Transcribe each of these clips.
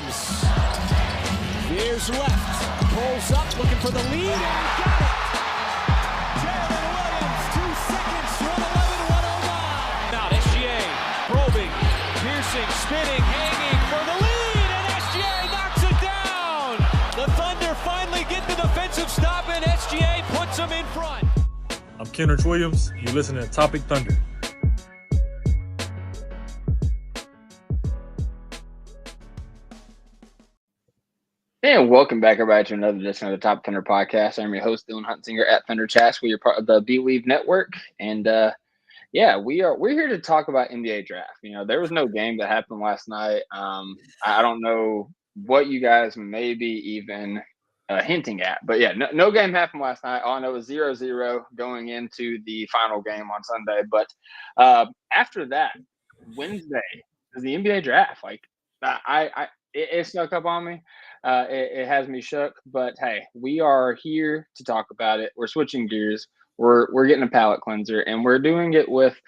Williams veers left, pulls up, looking for the lead, and got it. Jalen Williams, 2 seconds, 1:11, 1:09. Out, SGA, probing, piercing, spinning, hanging for the lead, and SGA knocks it down. The Thunder finally get the defensive stop, and SGA puts them in front. I'm Cedric Williams. You're listening to Topic Thunder. And welcome back, everybody, to another edition of the Top Thunder Podcast. I'm your host, Dylan Huntsinger at Thunder Chats. We're part of the B-Weave Network, and we're here to talk about NBA draft. You know, there was no game that happened last night. I don't know what you guys may be even hinting at, but yeah, no game happened last night. All I know is 0-0 going into the final game on Sunday. But after that, Wednesday is the NBA draft. Like, it snuck up on me. It has me shook, but hey, we are here to talk about it. We're switching gears. We're getting a palate cleanser, and we're doing it with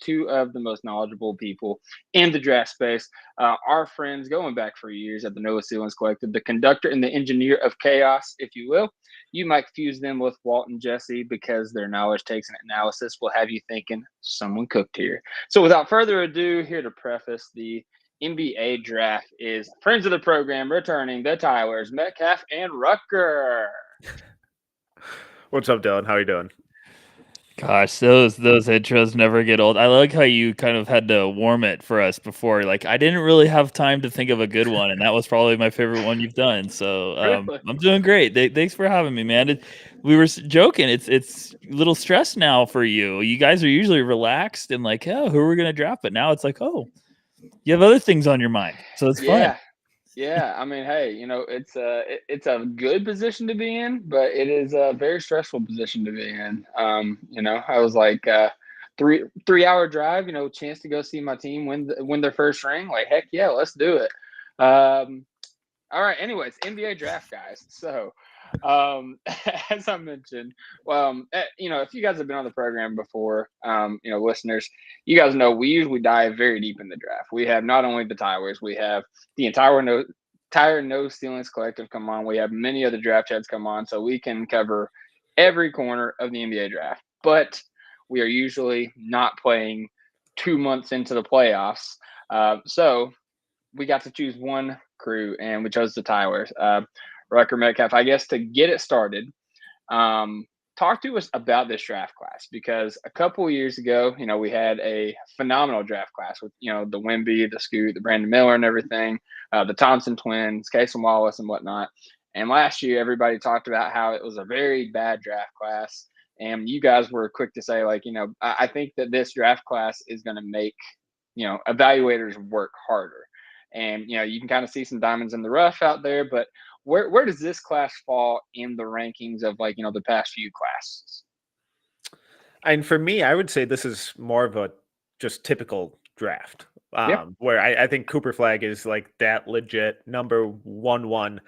two of the most knowledgeable people in the draft space. Our friends going back for years at the Noah Ceilings Collective, the conductor and the engineer of chaos, if you will. You might confuse them with Walt and Jesse because their knowledge takes an analysis will have you thinking someone cooked here. So without further ado, here to preface the NBA draft is friends of the program returning the Tylers, Metcalf, and Rucker. What's up, Dylan? How are you doing? Gosh, those intros never get old. I like how you kind of had to warm it for us before. Like, I didn't really have time to think of a good one, and that was probably my favorite one you've done. So I'm doing great. Thanks for having me, man. We were joking. It's a little stressed now for you. You guys are usually relaxed and like, oh, who are we gonna draft? But now it's like, oh, you have other things on your mind, so it's fun. Yeah. I mean, hey, you know, it's a good position to be in, but it is a very stressful position to be in. You know, I was like 3-hour drive, you know, chance to go see my team win their first ring. Like, heck yeah, let's do it. All right. Anyways, NBA draft, guys. So, as I mentioned, you know, if you guys have been on the program before, you know, listeners, you guys know we usually dive very deep in the draft. We have not only the Tylers, we have the entire No Ceilings Collective come on. We have many other draft chats come on, so we can cover every corner of the NBA draft. But we are usually not playing 2 months into the playoffs, so we got to choose one crew, and we chose the Tylers. Rucker, Metcalf, I guess to get it started, talk to us about this draft class, because a couple of years ago, you know, we had a phenomenal draft class with, you know, the Wemby, the Scoot, the Brandon Miller and everything, the Thompson twins, Case and Wallace and whatnot. And last year, everybody talked about how it was a very bad draft class. And you guys were quick to say, like, you know, I think that this draft class is going to make, you know, evaluators work harder. And, you know, you can kind of see some diamonds in the rough out there, but where does this class fall in the rankings of, like, you know, the past few classes? And for me, I would say this is more of a just typical draft, where I think Cooper Flag is like that legit number 1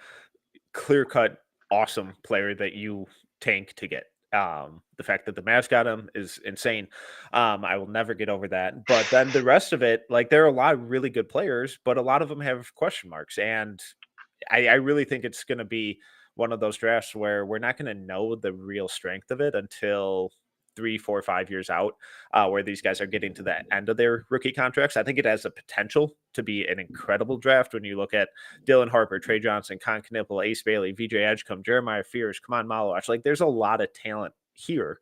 clear-cut awesome player that you tank to get. The fact that the Mavs got him is insane. I will never get over that. But then the rest of it, like, there are a lot of really good players, but a lot of them have question marks. And I really think it's going to be one of those drafts where we're not going to know the real strength of it until 3, 4, 5 years out, where these guys are getting to the end of their rookie contracts. I think it has the potential to be an incredible draft when you look at Dylan Harper, Trey Johnson, Con Knipple, Ace Bailey, VJ Edgecombe, Jeremiah Fears, Kaman Malaak. Like, there's a lot of talent here,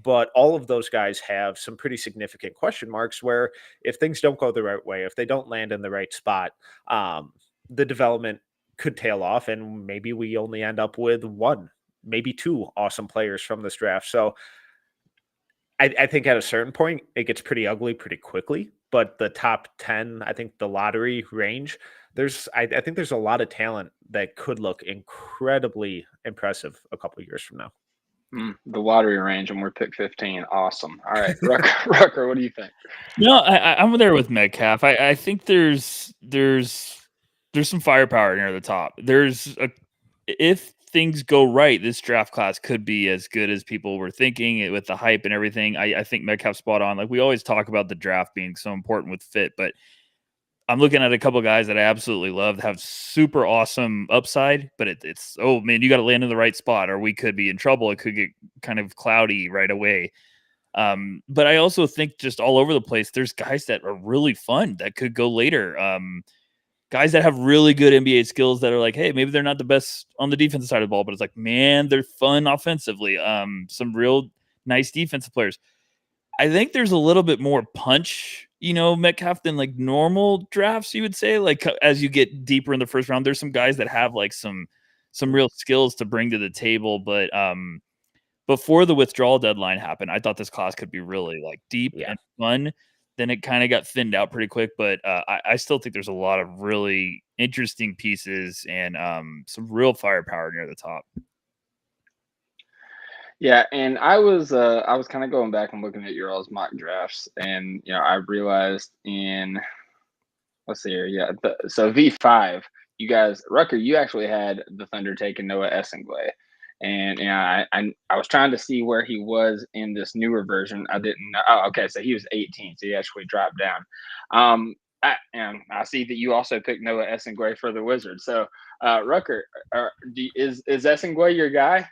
but all of those guys have some pretty significant question marks where if things don't go the right way, if they don't land in the right spot, the development could tail off, and maybe we only end up with 1, maybe 2 awesome players from this draft. So I think at a certain point, it gets pretty ugly pretty quickly, but the top 10, I think the lottery range, I think there's a lot of talent that could look incredibly impressive a couple of years from now. The lottery range, and we're pick 15. Awesome. All right, Rucker, what do you think? No, I'm there with Metcalf. I think there's some firepower near the top. If things go right, this draft class could be as good as people were thinking with the hype and everything. I think Metcalf's spot on. Like, we always talk about the draft being so important with fit, but I'm looking at a couple guys that I absolutely love that have super awesome upside, but it's oh man, you got to land in the right spot, or we could be in trouble. It could get kind of cloudy right away. But I also think just all over the place, there's guys that are really fun that could go later. Guys that have really good NBA skills that are like, hey, maybe they're not the best on the defensive side of the ball, but it's like, man, they're fun offensively. Some real nice defensive players. I think there's a little bit more punch, Metcalf than like normal drafts, you would say. Like as you get deeper in the first round, there's some guys that have like some real skills to bring to the table. But before the withdrawal deadline happened, I thought this class could be really like deep and fun. Then it kind of got thinned out pretty quick, but I still think there's a lot of really interesting pieces and some real firepower near the top. Yeah, and I was kind of going back and looking at your all's mock drafts, and I realized let's see here, so V5, you guys, Rucker, you actually had the Thunder taking Noah Essenglay. And I was trying to see where he was in this newer version. I didn't know. Oh, okay. So he was 18. So he actually dropped down. I see that you also picked Noah Essenglay for the Wizards. So Rucker, is Essenglay your guy?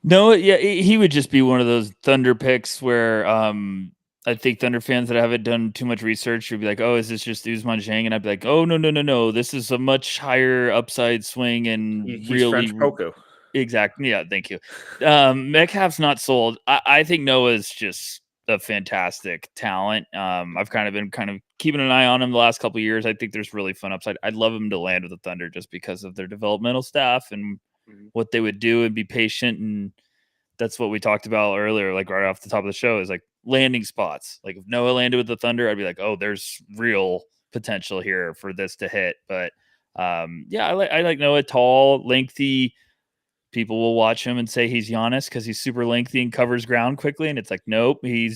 No, yeah, he would just be one of those Thunder picks where I think Thunder fans that haven't done too much research would be like, oh, is this just Ousmane Dieng? And I'd be like, oh, no. This is a much higher upside swing and He's really French Poco. Exactly. Yeah, thank you. Metcalf's not sold. I think Noah's just a fantastic talent. I've kind of been keeping an eye on him the last couple of years. I think there's really fun upside. I'd love him to land with the Thunder just because of their developmental staff and what they would do and be patient. And that's what we talked about earlier, like right off the top of the show, is like landing spots. Like if Noah landed with the Thunder, I'd be like, oh, there's real potential here for this to hit. But I like Noah, tall, lengthy. People will watch him and say he's Giannis because he's super lengthy and covers ground quickly. And it's like, nope, he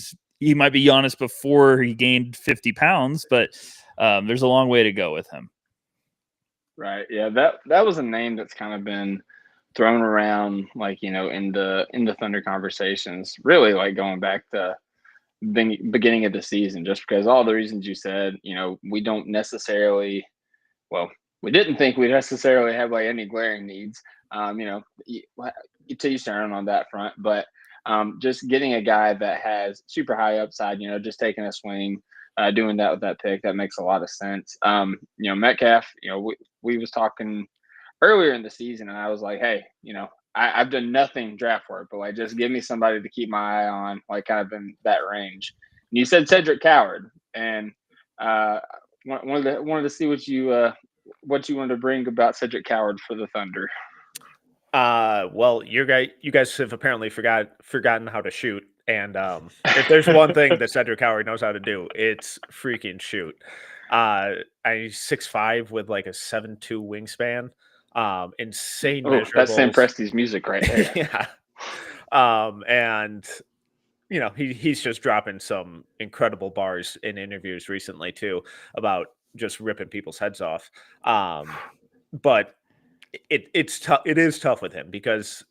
might be Giannis before he gained 50 pounds, but there's a long way to go with him. Right. Yeah. That was a name that's kind of been thrown around, like, in the Thunder conversations, really like going back to beginning of the season, just because all the reasons you said, we don't necessarily, we didn't think we'd necessarily have like any glaring needs. To each their own on that front, but just getting a guy that has super high upside, just taking a swing, doing that with that pick, that makes a lot of sense. Metcalf, we was talking earlier in the season, and I was like, hey, I've done nothing draft work, but like just give me somebody to keep my eye on, like kind of in that range. And you said Cedric Coward, and wanted to see what you wanted to bring about Cedric Coward for the Thunder. Well, you guys have apparently forgotten how to shoot, and if there's one thing that Cedric Coward knows how to do, it's freaking shoot. He's 6'5" with like a 7'2" wingspan. Insane measurables. That's Sam Presti's music right there. Yeah. And he's just dropping some incredible bars in interviews recently too about just ripping people's heads off. But it's tough. It is tough with him because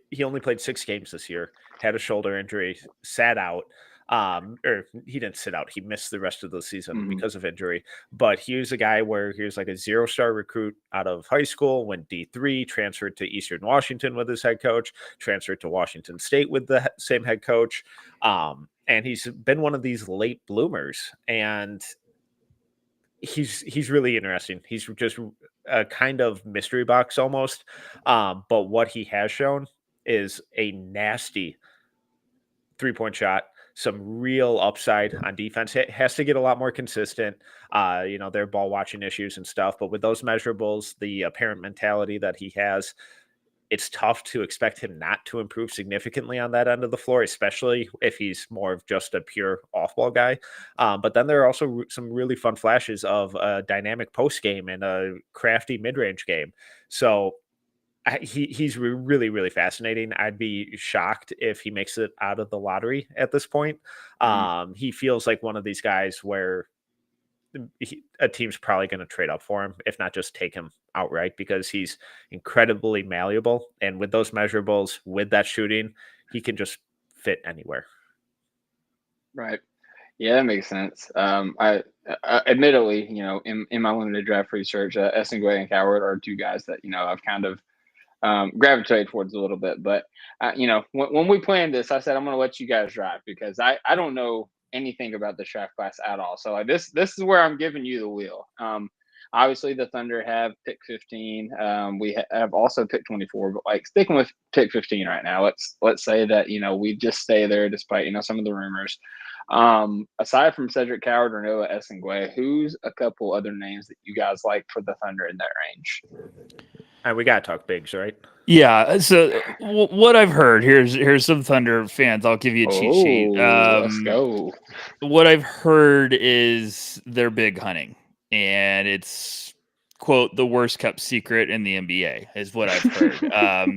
he only played 6 games this year, had a shoulder injury, sat out. Or he didn't sit out. He missed the rest of the season because of injury. But he was a guy where he was like a 0-star recruit out of high school, went D3, transferred to Eastern Washington with his head coach, transferred to Washington State with the same head coach. And he's been one of these late bloomers, and he's really interesting. He's just a kind of mystery box almost. But what he has shown is a nasty 3-point shot, some real upside on defense. It has to get a lot more consistent. Their ball watching issues and stuff, but with those measurables, the apparent mentality that he has, it's tough to expect him not to improve significantly on that end of the floor, especially if he's more of just a pure off-ball guy. But then there are also some really fun flashes of a dynamic post game and a crafty mid-range game. So he's really, really fascinating. I'd be shocked if he makes it out of the lottery at this point. He feels like one of these guys where a team's probably going to trade up for him, if not just take him outright, because he's incredibly malleable. And with those measurables, with that shooting, he can just fit anywhere. Right. Yeah, that makes sense. I admittedly, in my limited draft research, Essen and Coward are two guys that I've kind of gravitated towards a little bit. But when we planned this, I said I'm going to let you guys drive because I don't know anything about the draft class at all. So like this is where I'm giving you the wheel. Obviously, the Thunder have pick 15. We have also pick 24, but like sticking with pick 15 right now. Let's say that we just stay there despite some of the rumors. Aside from Cedric Coward or Noah Essengwe, who's a couple other names that you guys like for the Thunder in that range? And we gotta talk bigs, right? Yeah. So what I've heard, here's some Thunder fans. I'll give you a cheat sheet. Let's go. What I've heard is they're big hunting, and it's quote the worst kept secret in the NBA is what I've heard.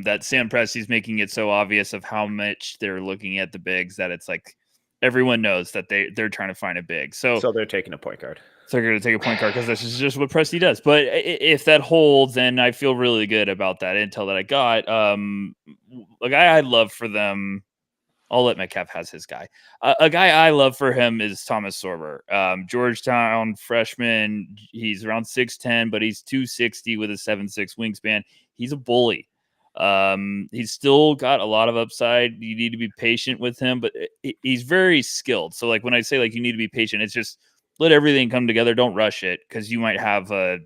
That Sam Presti's making it so obvious of how much they're looking at the bigs that it's like everyone knows that they're trying to find a big. So they're taking a point guard. So they're going to take a point guard because this is just what Presti does. But if that holds, then I feel really good about that intel that I got. A guy I love for them, I'll let Metcalf has his guy. A guy I love for him is Thomas Sorber. Georgetown freshman. He's around 6'10", but he's 260 with a 7'6" wingspan. He's a bully. He's still got a lot of upside. You need to be patient with him, but he's very skilled. So like when I say like you need to be patient, it's just let everything come together. Don't rush it because you might have a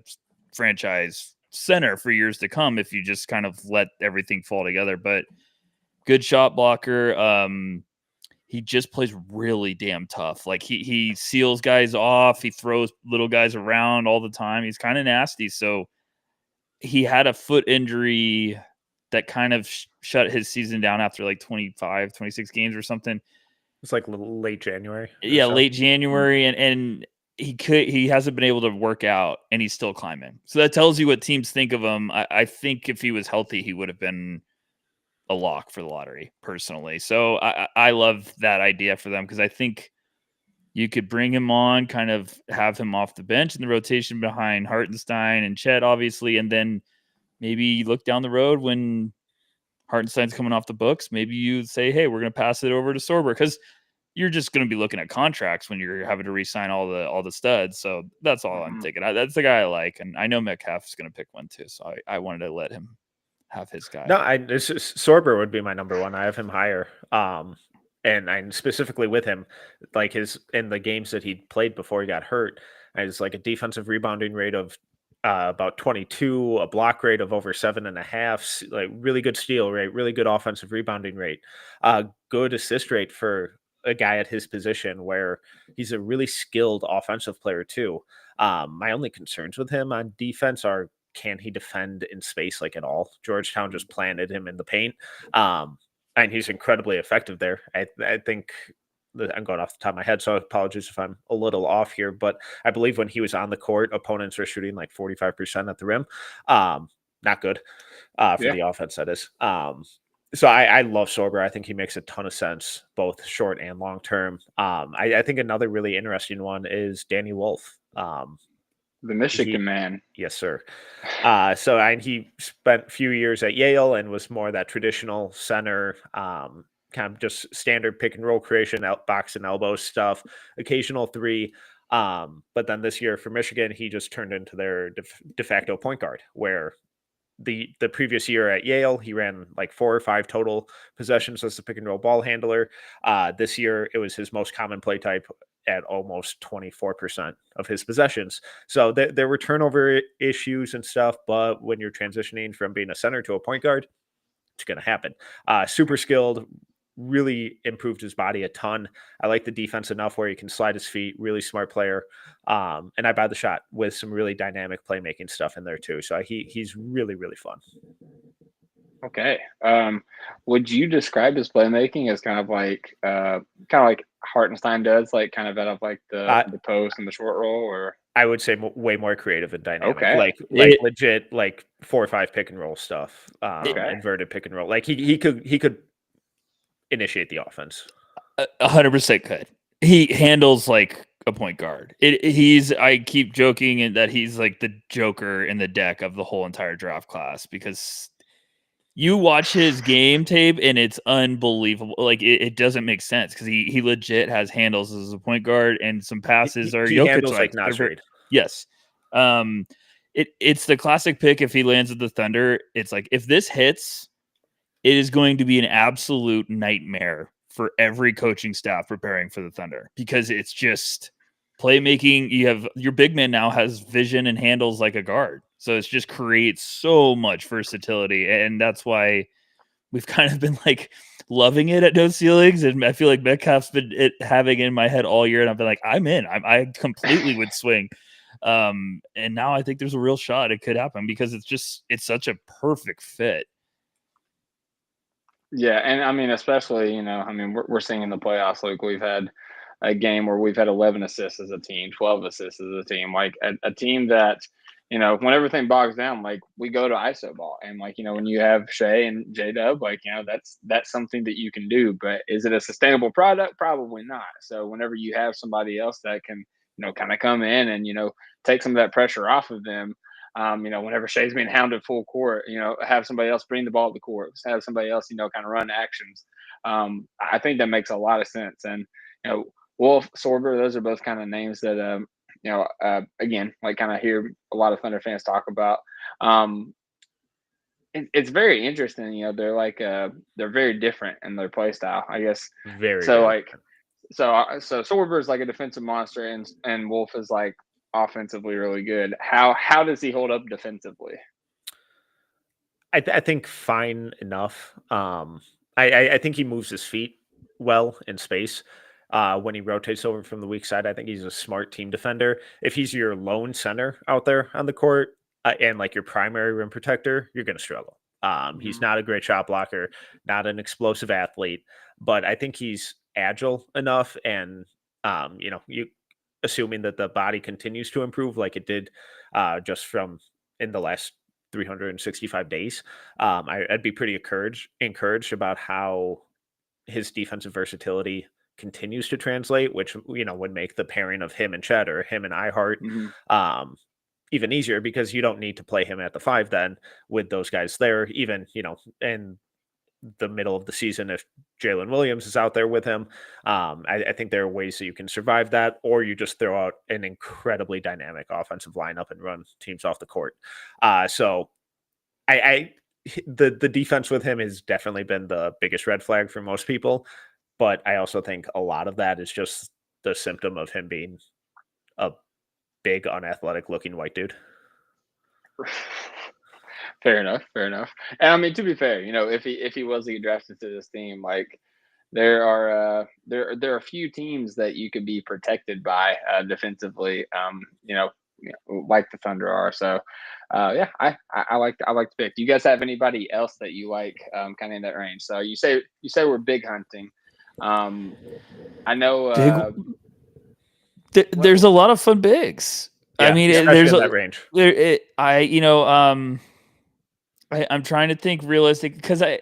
franchise center for years to come if you just kind of let everything fall together. But good shot blocker. He just plays really damn tough. Like he seals guys off. He throws little guys around all the time. He's kind of nasty. So he had a foot injury that kind of shut his season down after like 25, 26 games or something. It's like late January. Yeah, late January, and he hasn't been able to work out, and he's still climbing. So that tells you what teams think of him. I think if he was healthy, he would have been a lock for the lottery, personally. So I love that idea for them because I think you could bring him on, kind of have him off the bench in the rotation behind Hartenstein and Chet, obviously, and then maybe look down the road when Hartenstein's coming off the books. Maybe you say, hey, we're going to pass it over to Sorber because you're just going to be looking at contracts when you're having to re-sign all the studs. So that's all I'm thinking. That's the guy I like. And I know Metcalf is going to pick one too. So I wanted to let him have his guy. No, Sorber would be my number one. I have him higher. And I'm specifically with him, like in the games that he played before he got hurt, it's like a defensive rebounding rate of about 22, a block rate of over 7.5, like really good steal rate, really good offensive rebounding rate, good assist rate for a guy at his position where he's a really skilled offensive player too. My only concerns with him on defense are, can he defend in space like at all? Georgetown just planted him in the paint. And he's incredibly effective there. I think I'm going off the top of my head, so apologies if I'm a little off here, but I believe when he was on the court, opponents were shooting like 45% at the rim. Not good for the offense, that is. So I love Sorber. I think he makes a ton of sense, both short and long term. I think another really interesting one is Danny Wolf. The Michigan man. Yes, sir. He spent a few years at Yale and was more that traditional center, kind of just standard pick and roll creation, box and elbow stuff, occasional three. But then this year for Michigan, he just turned into their de facto point guard, where the previous year at Yale, he ran like 4 or 5 total possessions as the pick and roll ball handler. This year, it was his most common play type at almost 24% of his possessions. So there were turnover issues and stuff, but when you're transitioning from being a center to a point guard, it's going to happen. Super skilled, really improved his body a ton. I like the defense enough where he can slide his feet, really smart player. And I buy the shot with some really dynamic playmaking stuff in there too. So he's really, really fun. Okay. Would you describe his playmaking as kind of like Hartenstein does, like kind of out of like the post and the short roll, or? I would say way more creative and dynamic. Okay. Like legit, like 4 or 5 pick and roll stuff. Inverted pick and roll. Like he could initiate the offense. 100% could. He handles like a point guard. I keep joking that he's like the Joker in the deck of the whole entire draft class because You watch his game tape and it's unbelievable. Like it doesn't make sense because he legit has handles as a point guard and some passes are He Jokic handles like Nas Reed. Yes. It's the classic pick if he lands at the Thunder. It's like if this hits, it is going to be an absolute nightmare for every coaching staff preparing for the Thunder because it's just playmaking. You have your big man now has vision and handles like a guard. So it just creates so much versatility. And that's why we've kind of been like loving it at no ceilings. And I feel like Metcalf's been having in my head all year. And I've been like, I'm in. I completely would swing. And now I think there's a real shot it could happen because it's such a perfect fit. Yeah, and I mean, especially, we're seeing in the playoffs, like we've had a game where we've had 11 assists as a team, 12 assists as a team, like a team that, when everything bogs down, like we go to Isoball, and like, when you have Shea and J-Dub, like, that's something that you can do, but is it a sustainable product? Probably not. So whenever you have somebody else that can, kind of come in and, take some of that pressure off of them, whenever Shea's being hounded full court, have somebody else bring the ball to the court, have somebody else, kind of run actions. I think that makes a lot of sense. And, Wolf, Sorber, those are both kind of names that, again, like kind of hear a lot of Thunder fans talk about. It's very interesting. They're like, they're very different in their play style, I guess. Very so different. So Sorber is like a defensive monster, and Wolf is like offensively really good. How does he hold up defensively? I think fine enough. I think he moves his feet well in space. When he rotates over from the weak side, I think he's a smart team defender. If he's your lone center out there on the court and like your primary rim protector, you're going to struggle. He's not a great shot blocker, not an explosive athlete, but I think he's agile enough. And, you assuming that the body continues to improve like it did just from in the last 365 days, I'd be pretty encouraged about how his defensive versatility continues to translate, which would make the pairing of him and Chet or him and iHeart even easier because you don't need to play him at the 5 then with those guys there. Even in the middle of the season, if Jalen Williams is out there with him, I think there are ways that you can survive that, or you just throw out an incredibly dynamic offensive lineup and run teams off the court. So the defense with him has definitely been the biggest red flag for most people. But I also think a lot of that is just the symptom of him being a big, unathletic looking white dude. Fair enough. And I mean, to be fair, if he was to get drafted to this team, like there are a few teams that you could be protected by defensively, like the Thunder are. So yeah, I like the pick. Do you guys have anybody else that you like kind of in that range? So you say we're big hunting. I know there's a lot of fun bigs. Yeah, I mean, there's that range. I'm trying to think realistic because I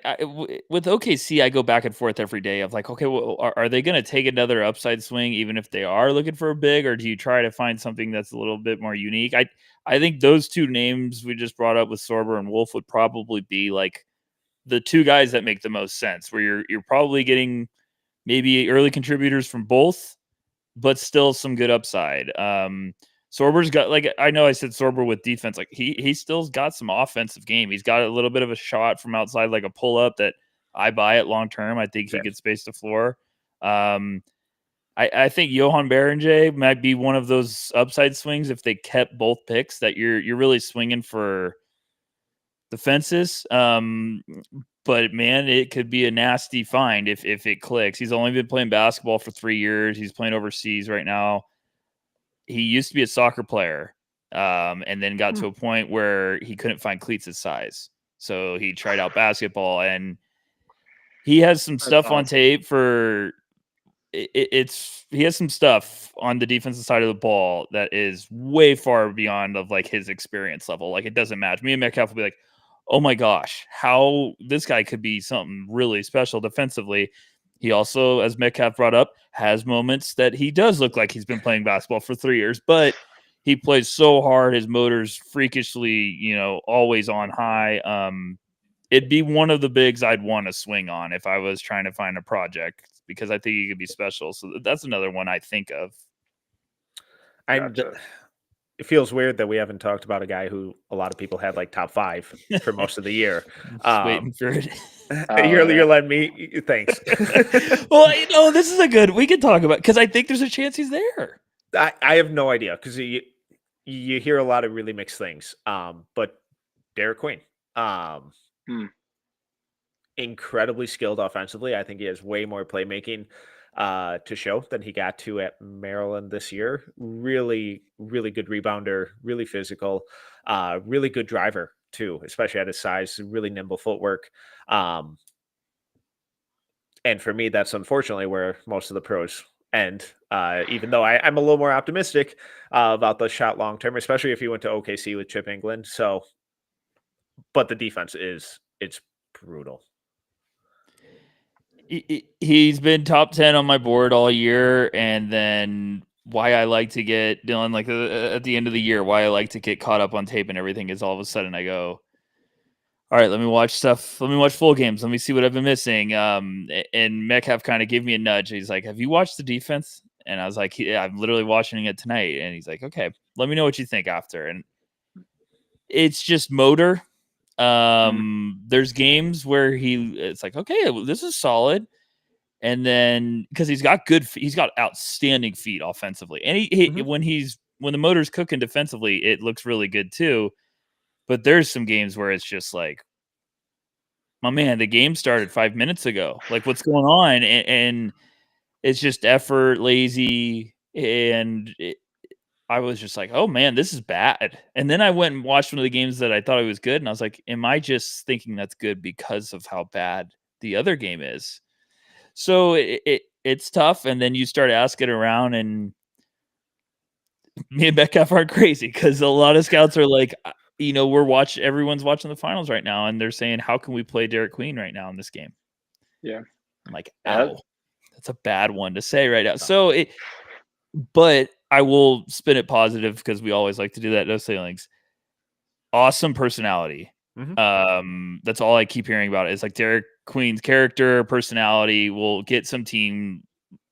with OKC I go back and forth every day of like, okay, well, are they going to take another upside swing even if they are looking for a big, or do you try to find something that's a little bit more unique? I think those two names we just brought up with Sorber and Wolf would probably be like the two guys that make the most sense, where you're probably getting maybe early contributors from both, but still some good upside. Sorber's got, like, I know I said Sorber with defense, like he still's got some offensive game. He's got a little bit of a shot from outside, like a pull up that I buy it long term. I think he could space the floor. I think Johan Berenjay might be one of those upside swings if they kept both picks that you're really swinging for the fences. But man, it could be a nasty find if it clicks. He's only been playing basketball for 3 years. He's playing overseas right now. He used to be a soccer player, and then got to a point where he couldn't find cleats his size. So he tried out basketball, and he has some stuff on tape for he has some stuff on the defensive side of the ball that is way far beyond of like his experience level. Like, it doesn't match. Me and Metcalf will be like, oh my gosh, how this guy could be something really special defensively. He also, as Metcalf brought up, has moments that he does look like he's been playing basketball for 3 years, but he plays so hard. His motor's freakishly, always on high. it'd be one of the bigs I'd want to swing on if I was trying to find a project, because I think he could be special. So that's another one I think of. It feels weird that we haven't talked about a guy who a lot of people had like top 5 for most of the year. Just waiting for it. You're letting me. Thanks. Well, this is a good. We can talk about, because I think there's a chance he's there. I have no idea, because you hear a lot of really mixed things. But Derek Queen, incredibly skilled offensively. I think he has way more playmaking to show than he got to at Maryland this year. Really, really good rebounder, really physical, really good driver too, especially at his size, really nimble footwork. And for me, that's unfortunately where most of the pros end. Even though I'm a little more optimistic about the shot long term, especially if he went to OKC with Chip England. So, but the defense it's brutal. He's been top 10 on my board all year, and then why I like to get Dylan, like at the end of the year, why I like to get caught up on tape and everything is all of a sudden I go, all right, let me watch stuff. Let me watch full games. Let me see what I've been missing. And Metcalf kind of gave me a nudge. He's like, have you watched the defense? And I was like, yeah, I'm literally watching it tonight. And he's like, okay, let me know what you think after. And it's just motor. There's games where it's like, okay, well, this is solid. And then because he's got outstanding feet offensively. And he when the motor's cooking defensively, it looks really good too. But there's some games where it's just like, my man, the game started 5 minutes ago. Like, what's going on? And it's just effort, lazy. And I was just like, oh, man, this is bad. And then I went and watched one of the games that I thought it was good. And I was like, am I just thinking that's good because of how bad the other game is? So it's tough. And then you start asking around, and me and Metcalf aren't crazy, because a lot of scouts are like, everyone's watching the finals right now, and they're saying, how can we play Derek Queen right now in this game? Yeah. I'm like, ow, that's a bad one to say right now. So but I will spin it positive, because we always like to do that. No sailings. Awesome personality. That's all I keep hearing about. It's like Derek Queen's character, personality will get some team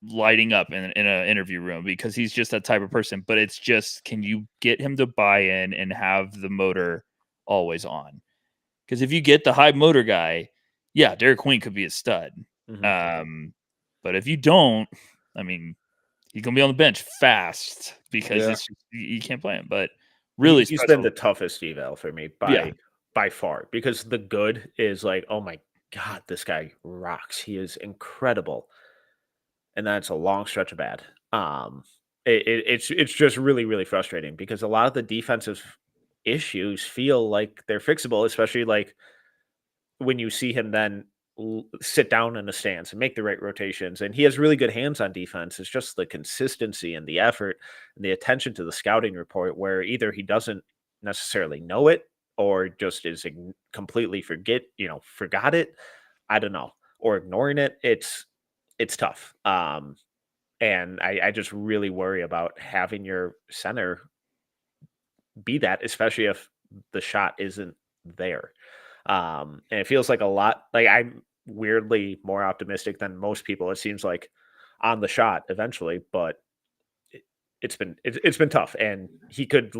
lighting up in an interview room, because he's just that type of person. But it's just, can you get him to buy in and have the motor always on? Because if you get the high motor guy, yeah, Derek Queen could be a stud. But if you don't, I mean, he's gonna be on the bench fast, because you can't play him. But really, he's been the toughest eval for me by far, because the good is like, oh my God, this guy rocks. He is incredible. And that's a long stretch of bad. It's just really, really frustrating, because a lot of the defensive issues feel like they're fixable, especially like when you see him then sit down in the stands and make the right rotations. And he has really good hands on defense. It's just the consistency and the effort and the attention to the scouting report, where either he doesn't necessarily know it, or just is completely forgot it. I don't know, or ignoring it. It's tough. And I just really worry about having your center be that, especially if the shot isn't there. And it feels like a lot, like I'm weirdly more optimistic than most people, it seems like, on the shot eventually, but it's been tough. And he could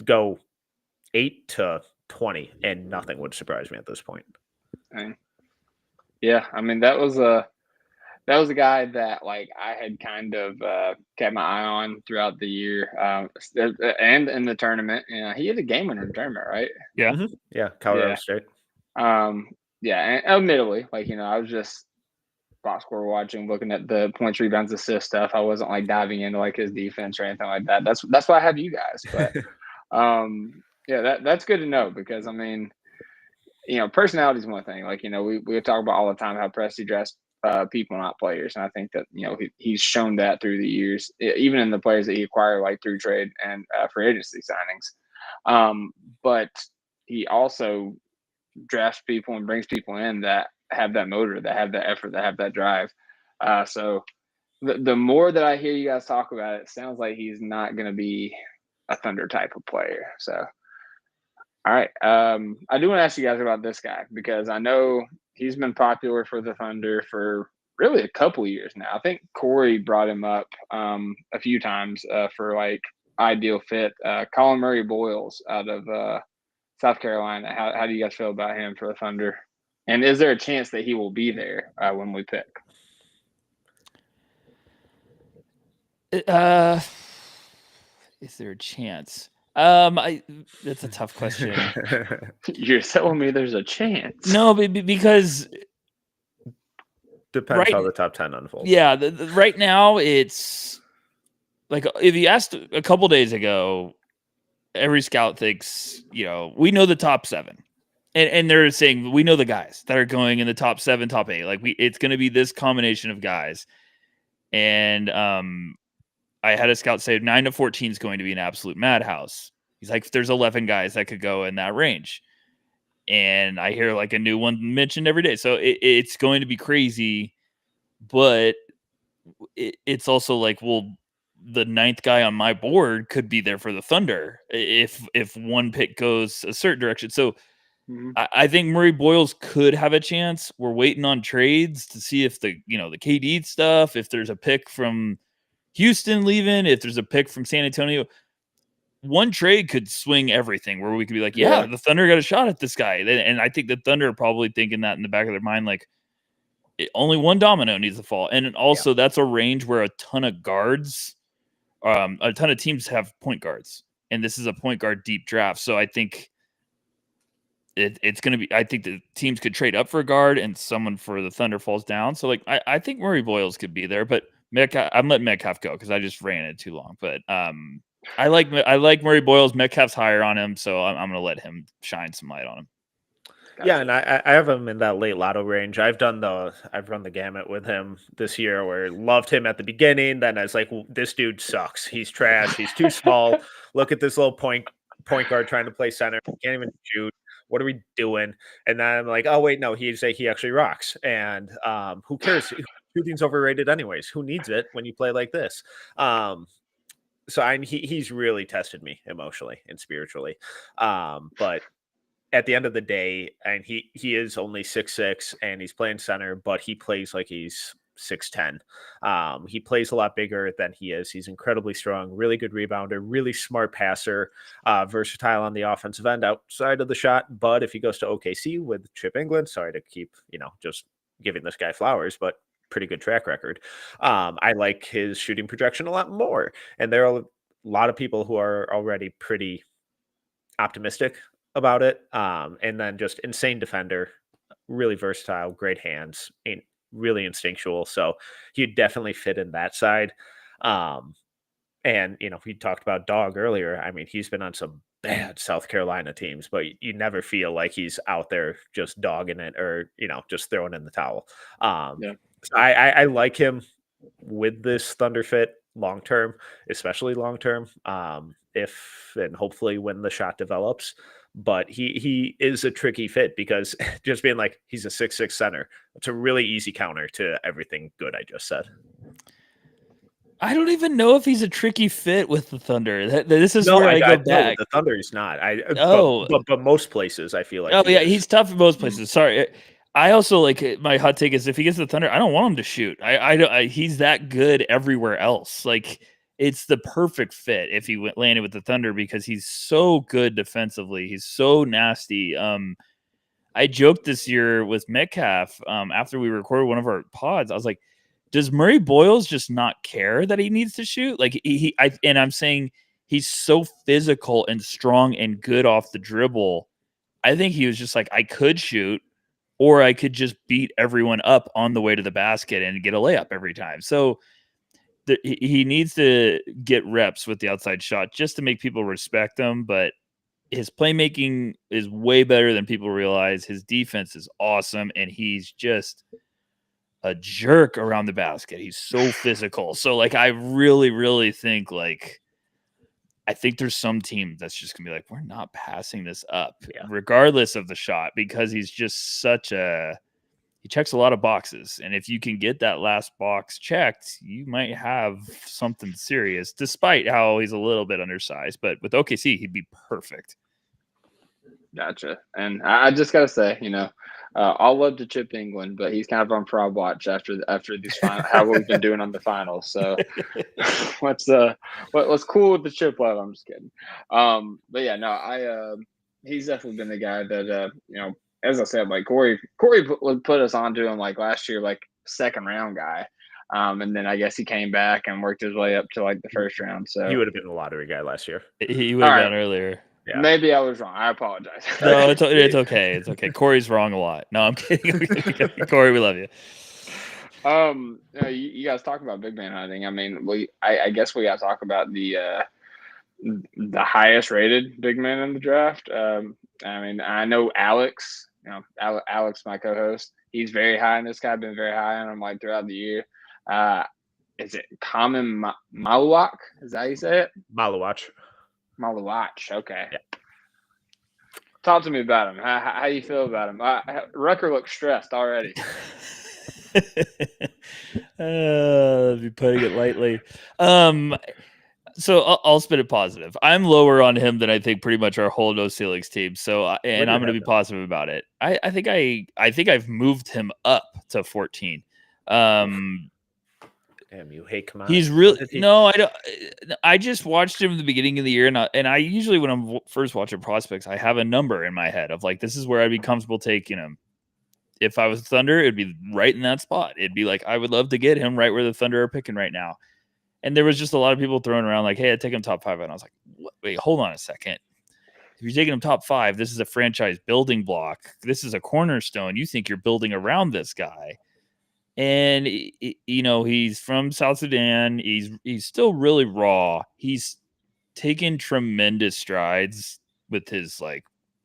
go 8 to 20 and nothing would surprise me at this point. Yeah, I mean, that was a guy that, like, I had kind of kept my eye on throughout the year, and in the tournament. He had a game winner in the tournament, right? Yeah. Yeah, Colorado State. Yeah, and admittedly, like, I was just box score watching, looking at the points, rebounds, assist stuff. I wasn't like diving into like his defense or anything like that. That's why I have you guys. But yeah, that's good to know, because I mean, personality is one thing. Like, we talk about all the time how Presti dressed people, not players. And I think that, he's shown that through the years, even in the players that he acquired, like through trade and free agency signings. But he also drafts people and brings people in that have that motor, that have that effort, that have that drive. So the more that I hear you guys talk about it, sounds like he's not going to be a Thunder type of player. So All right. I do want to ask you guys about this guy because I know he's been popular for the Thunder for really a couple years now. I think Corey brought him up a few times for like ideal fit. Colin Murray Boyles out of South Carolina. How do you guys feel about him for the Thunder? And is there a chance that he will be there when we pick? Is there a chance? That's a tough question. You're telling me there's a chance? No, because depends how the top 10 unfolds. Yeah, right now it's like if you asked a couple days ago, every scout thinks, we know the top 7. And they're saying we know the guys that are going in the top 7, top 8. Like it's going to be this combination of guys. And I had a scout say 9 to 14 is going to be an absolute madhouse. He's like, there's 11 guys that could go in that range. And I hear like a new one mentioned every day. So it's going to be crazy, but it's also like, well, the 9th guy on my board could be there for the Thunder if one pick goes a certain direction. So I think Murray Boyles could have a chance. We're waiting on trades to see if the KD stuff, if there's a pick from Houston leaving, if there's a pick from San Antonio. One trade could swing everything where we could be like, yeah, the Thunder got a shot at this guy. And I think the Thunder are probably thinking that in the back of their mind, like only one domino needs to fall. And also that's a range where a ton of guards, a ton of teams have point guards. And this is a point guard deep draft. So I think it's going to be, I think the teams could trade up for a guard and someone for the Thunder falls down. So like, I think Murray Boyles could be there, but I'm letting Metcalf go because I just ran it too long. But I like Murray Boyles. Metcalf's higher on him, so I'm going to let him shine some light on him. Gotcha. Yeah, and I have him in that late lotto range. I've run the gamut with him this year where I loved him at the beginning. Then I was like, well, this dude sucks. He's trash. He's too small. Look at this little point guard trying to play center. He can't even shoot. What are we doing? And then I'm like, oh wait, no, he actually rocks. And who cares? Shooting's overrated anyways. Who needs it when you play like this? So he's really tested me emotionally and spiritually. But at the end of the day, and he is only 6'6" and he's playing center, but he plays like he's 6'10". He plays a lot bigger than he is. He's incredibly strong, really good rebounder, really smart passer, versatile on the offensive end outside of the shot. But if he goes to OKC with Chip England, sorry to keep, just giving this guy flowers, but pretty good track record. I like his shooting projection a lot more. And there are a lot of people who are already pretty optimistic about it. And then just insane defender, really versatile, great hands, really instinctual. So he'd definitely fit in that side. And, we talked about Dog earlier. I mean, he's been on some bad South Carolina teams, but you never feel like he's out there just dogging it or, just throwing in the towel. So I like him with this Thunder fit long term, especially long term, if and hopefully when the shot develops. But he is a tricky fit because just being like he's a 6'6" center, it's a really easy counter to everything good I just said. I don't even know if he's a tricky fit with the Thunder. This is where I go back. The Thunder is not. But most places I feel like. Oh yeah, he's tough in most places. Sorry. I also like my hot take is if he gets the Thunder, I don't want him to shoot. He's that good everywhere else. Like it's the perfect fit if he landed with the Thunder because he's so good defensively. He's so nasty. I joked this year with Metcalf after we recorded one of our pods. I was like, does Murray Boyles just not care that he needs to shoot? Like I'm saying he's so physical and strong and good off the dribble. I think he was just like, I could shoot. Or I could just beat everyone up on the way to the basket and get a layup every time. So he needs to get reps with the outside shot just to make people respect him. But his playmaking is way better than people realize. His defense is awesome. And he's just a jerk around the basket. He's so physical. So like, I really, really think I think there's some team that's just gonna be like, we're not passing this up, regardless of the shot, because he's just he checks a lot of boxes. And if you can get that last box checked, you might have something serious, despite how he's a little bit undersized. But with OKC, he'd be perfect. Gotcha. And I just gotta say, I'll love to chip England, but he's kind of on fraud watch after these final how we've been doing on the finals. So what's cool with the chip love? I'm just kidding. But yeah, no, he's definitely been the guy that as I said, like Corey would put us onto him like last year, like second round guy. And then I guess he came back and worked his way up to like the first round. So he would have been the lottery guy last year. He would have gone earlier. Yeah. Maybe I was wrong. I apologize. No, it's okay. It's okay. Corey's wrong a lot. No, I'm kidding. Corey, we love you. You guys talk about big man hunting. I mean, I guess we got to talk about the highest rated big man in the draft. I mean, I know Alex. Alex, my co-host. He's very high on this guy. Been very high on him like throughout the year. Is it Colin Malaak? Is that how you say it? Malaak. Okay. Yeah. Talk to me about him. How you feel about him? Rucker looks stressed already. Be putting it lightly. So I'll spin it positive. I'm lower on him than I think pretty much our whole No Ceilings team. So and I'm going to be positive about it. I think I've moved him up to 14. Damn, you hate Kamai. He's really no. I don't. I just watched him at the beginning of the year, and I usually when I'm first watching prospects, I have a number in my head of like this is where I'd be comfortable taking him. If I was Thunder, it'd be right in that spot. It'd be like I would love to get him right where the Thunder are picking right now. And there was just a lot of people throwing around like, "Hey, I'd take him top 5," and I was like, "Wait, hold on a second. If you're taking him top 5, this is a franchise building block. This is a cornerstone. You think you're building around this guy." And he's from South Sudan. He's still really raw. He's taken tremendous strides with his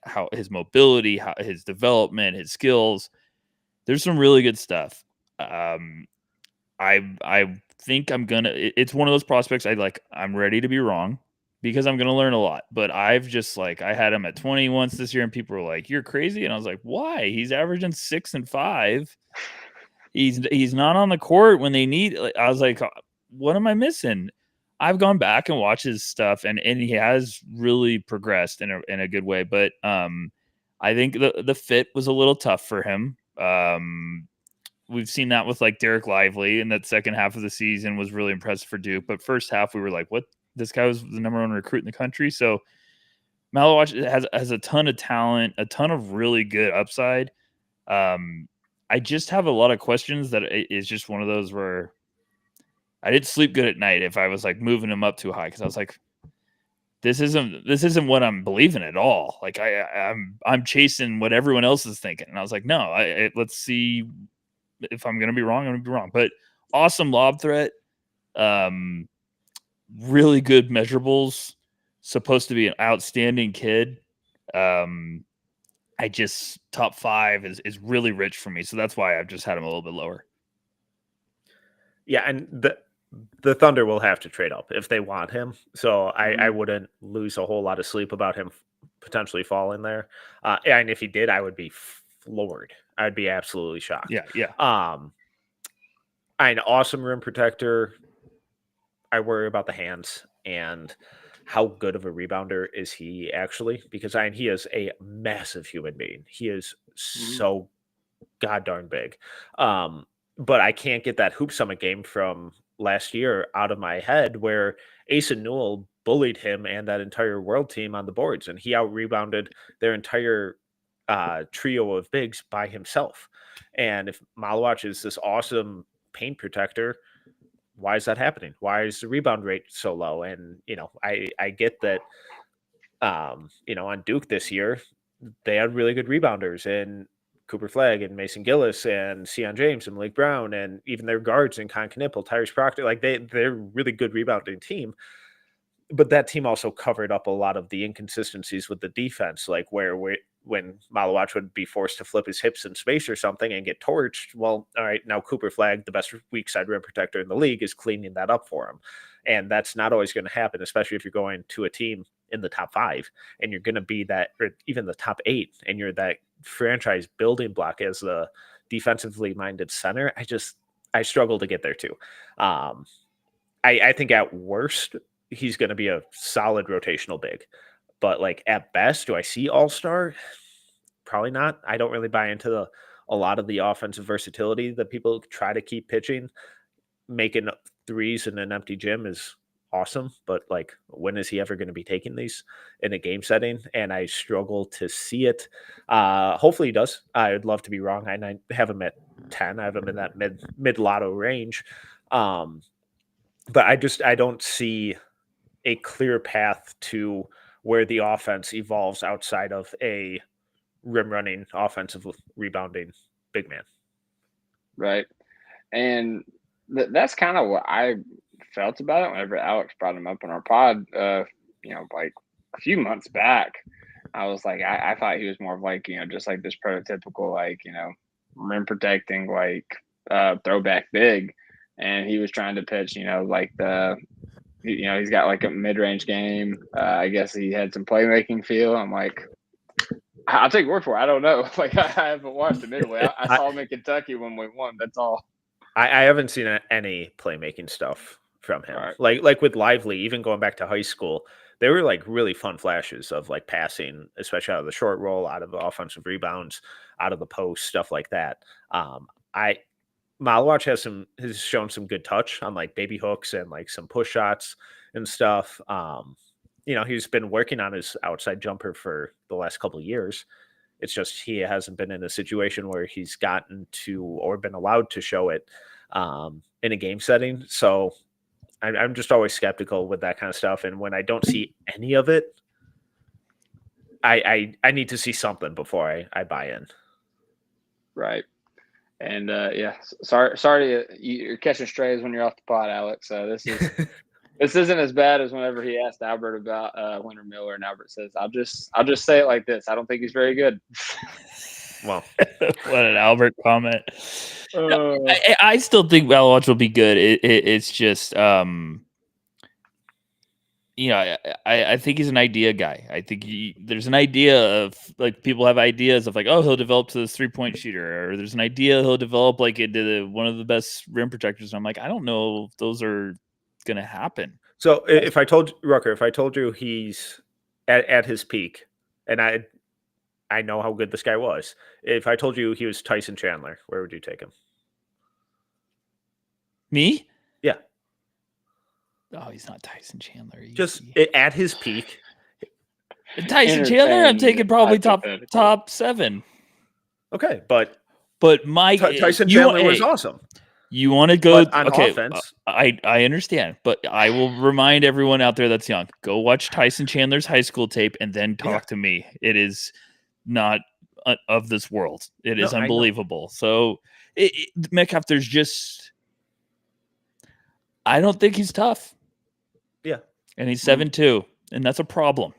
how his mobility, how his development, his skills. There's some really good stuff. I think I'm gonna. It's one of those prospects I'm ready to be wrong because I'm gonna learn a lot. But I've just I had him at 20 once this year, and people were like, "You're crazy," and I was like, "Why? He's averaging 6 and 5." He's not on the court when they need. I was like, what am I missing? I've gone back and watched his stuff, and he has really progressed in a good way. But I think the fit was a little tough for him. We've seen that with Derek Lively, and that second half of the season was really impressive for Duke. But first half, we were like, what? This guy was the number 1 recruit in the country. So Malaak has a ton of talent, a ton of really good upside. I just have a lot of questions that is just one of those where I didn't sleep good at night if I was moving him up too high because I was like, this isn't what I'm believing at all. I'm chasing what everyone else is thinking, and I was like, no, let's see if I'm gonna be wrong. I'm gonna be wrong, but awesome lob threat, really good measurables, supposed to be an outstanding kid. I just top 5 is really rich for me. So that's why I've just had him a little bit lower. Yeah. And the Thunder will have to trade up if they want him. So I wouldn't lose a whole lot of sleep about him potentially falling there. And if he did, I would be floored. I'd be absolutely shocked. Yeah. An awesome rim protector. I worry about the hands and how good of a rebounder is he actually? Because he is a massive human being. He is so god darn big. But I can't get that Hoop Summit game from last year out of my head where Essen Newell bullied him and that entire world team on the boards, and he out-rebounded their entire trio of bigs by himself. And if Malaak is this awesome paint protector, why is that happening? Why is the rebound rate so low? And, I get that, on Duke this year, they had really good rebounders and Cooper Flagg and Mason Gillis and Sion James and Malik Brown and even their guards and Con Knipple, Tyrese Proctor. They're really good rebounding team. But that team also covered up a lot of the inconsistencies with the defense, when Malaak would be forced to flip his hips in space or something and get torched. Well, all right, now Cooper Flagg, the best weak side rim protector in the league, is cleaning that up for him. And that's not always going to happen, especially if you're going to a team in the top 5 and you're going to be that, or even the top 8, and you're that franchise building block as the defensively minded center. I struggle to get there too. I think at worst, he's going to be a solid rotational big. But like at best, do I see all-star? Probably not. I don't really buy into a lot of the offensive versatility that people try to keep pitching. Making threes in an empty gym is awesome, but like, when is he ever going to be taking these in a game setting? And I struggle to see it. Hopefully he does. I would love to be wrong. I have him at 10. I have him in that mid lotto range. But I don't see a clear path to where the offense evolves outside of a rim running, offensive rebounding big man. Right. And that's kind of what I felt about it whenever Alex brought him up in our pod, like a few months back. I was like, I thought he was more of like, just like this prototypical, like, rim protecting, like throwback big. And he was trying to pitch, like he's got like a mid-range game. I guess he had some playmaking feel. I'm like, I'll take your word for it. I don't know. Like, I haven't watched him anyway. I saw him in Kentucky when we won. That's all. I haven't seen any playmaking stuff from him. Right. Like with Lively, even going back to high school, they were like really fun flashes of like passing, especially out of the short roll, out of the offensive rebounds, out of the post, stuff like that. Malaak has shown some good touch on like baby hooks and like some push shots and stuff. He's been working on his outside jumper for the last couple of years. It's just he hasn't been in a situation where he's gotten to or been allowed to show it in a game setting. So I'm just always skeptical with that kind of stuff. And when I don't see any of it, I need to see something before I buy in. Right. And sorry you're catching strays when you're off the pod, Alex. This isn't as bad as whenever he asked Albert about Winter Miller, and Albert says, "I'll just say it like this: I don't think he's very good." Well, what an Albert comment. I still think Malaak will be good. It's just, I think he's an idea guy. I think there's an idea of like people have ideas of like, oh, he'll develop to this 3-point shooter, or there's an idea he'll develop like into one of the best rim protectors. And I'm like, I don't know if those are going to happen. So if I told you he's at his peak, and I know how good this guy was. If I told you he was Tyson Chandler, where would you take him? Me? Yeah. Oh, he's not Tyson Chandler. Just at his peak. Tyson Chandler, I'm taking probably top 7. Okay, but Tyson Chandler was awesome. You want to go on offense? I understand, but I will remind everyone out there that's young: go watch Tyson Chandler's high school tape and then talk to me. It is not of this world. It is unbelievable. So, Metcalf, there's just I don't think he's tough. Yeah, and he's 7'2", and that's a problem.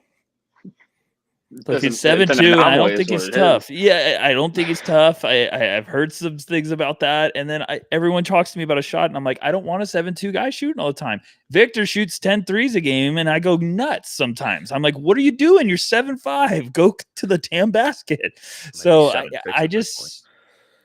Like he's 7'2", and I don't think he's tough. Yeah, I don't think he's tough. I've heard some things about that, and then everyone talks to me about a shot, and I'm like, I don't want a 7'2" guy shooting all the time. Victor shoots 10 threes a game, and I go nuts sometimes. I'm like, what are you doing? You're 7'5". Go to the damn basket. So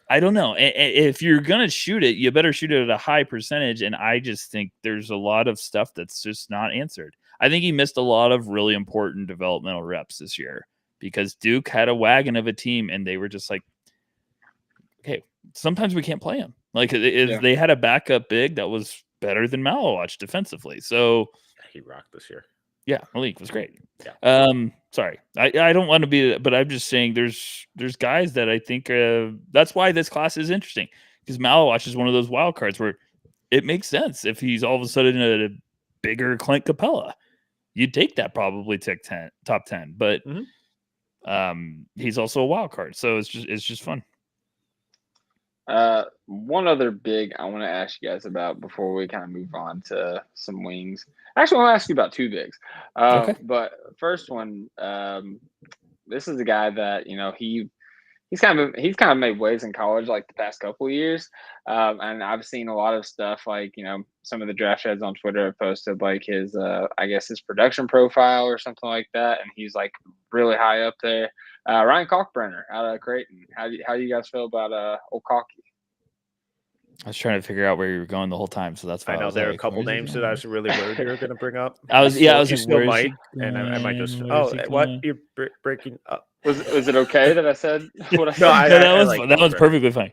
I don't know. If you're gonna shoot it, you better shoot it at a high percentage, and I just think there's a lot of stuff that's just not answered. I think he missed a lot of really important developmental reps this year because Duke had a wagon of a team and they were just like, okay, sometimes we can't play him. Like they had a backup big that was better than Malaak defensively. So he rocked this year. Yeah, Malik was great. Yeah. Sorry, I don't want to be, but I'm just saying there's guys that I think that's why this class is interesting because Malaak is one of those wild cards where it makes sense if he's all of a sudden a bigger Clint Capella. You'd take that probably top 10, but he's also a wild card, so it's just fun. One other big I want to ask you guys about before we kind of move on to some wings. Actually, I want to ask you about 2 bigs. Okay. But first one, this is a guy that he's kind of made waves in college like the past couple of years, and I've seen a lot of stuff like some of the draft sheds on Twitter have posted like his I guess his production profile or something like that, and he's like really high up there. Ryan Caulkrunner out of Creighton. How do you guys feel about old Caulky? I was trying to figure out where you were going the whole time, so that's why I know was there are a like, couple "Where's he names that I going?" was really worried you were going to bring up. I was like, You still "Where is might, he and I might just. going? Where's Oh, he what going?" you're breaking up? Was it okay that I said what I No, said? No, I like that was Colkrunner. perfectly fine.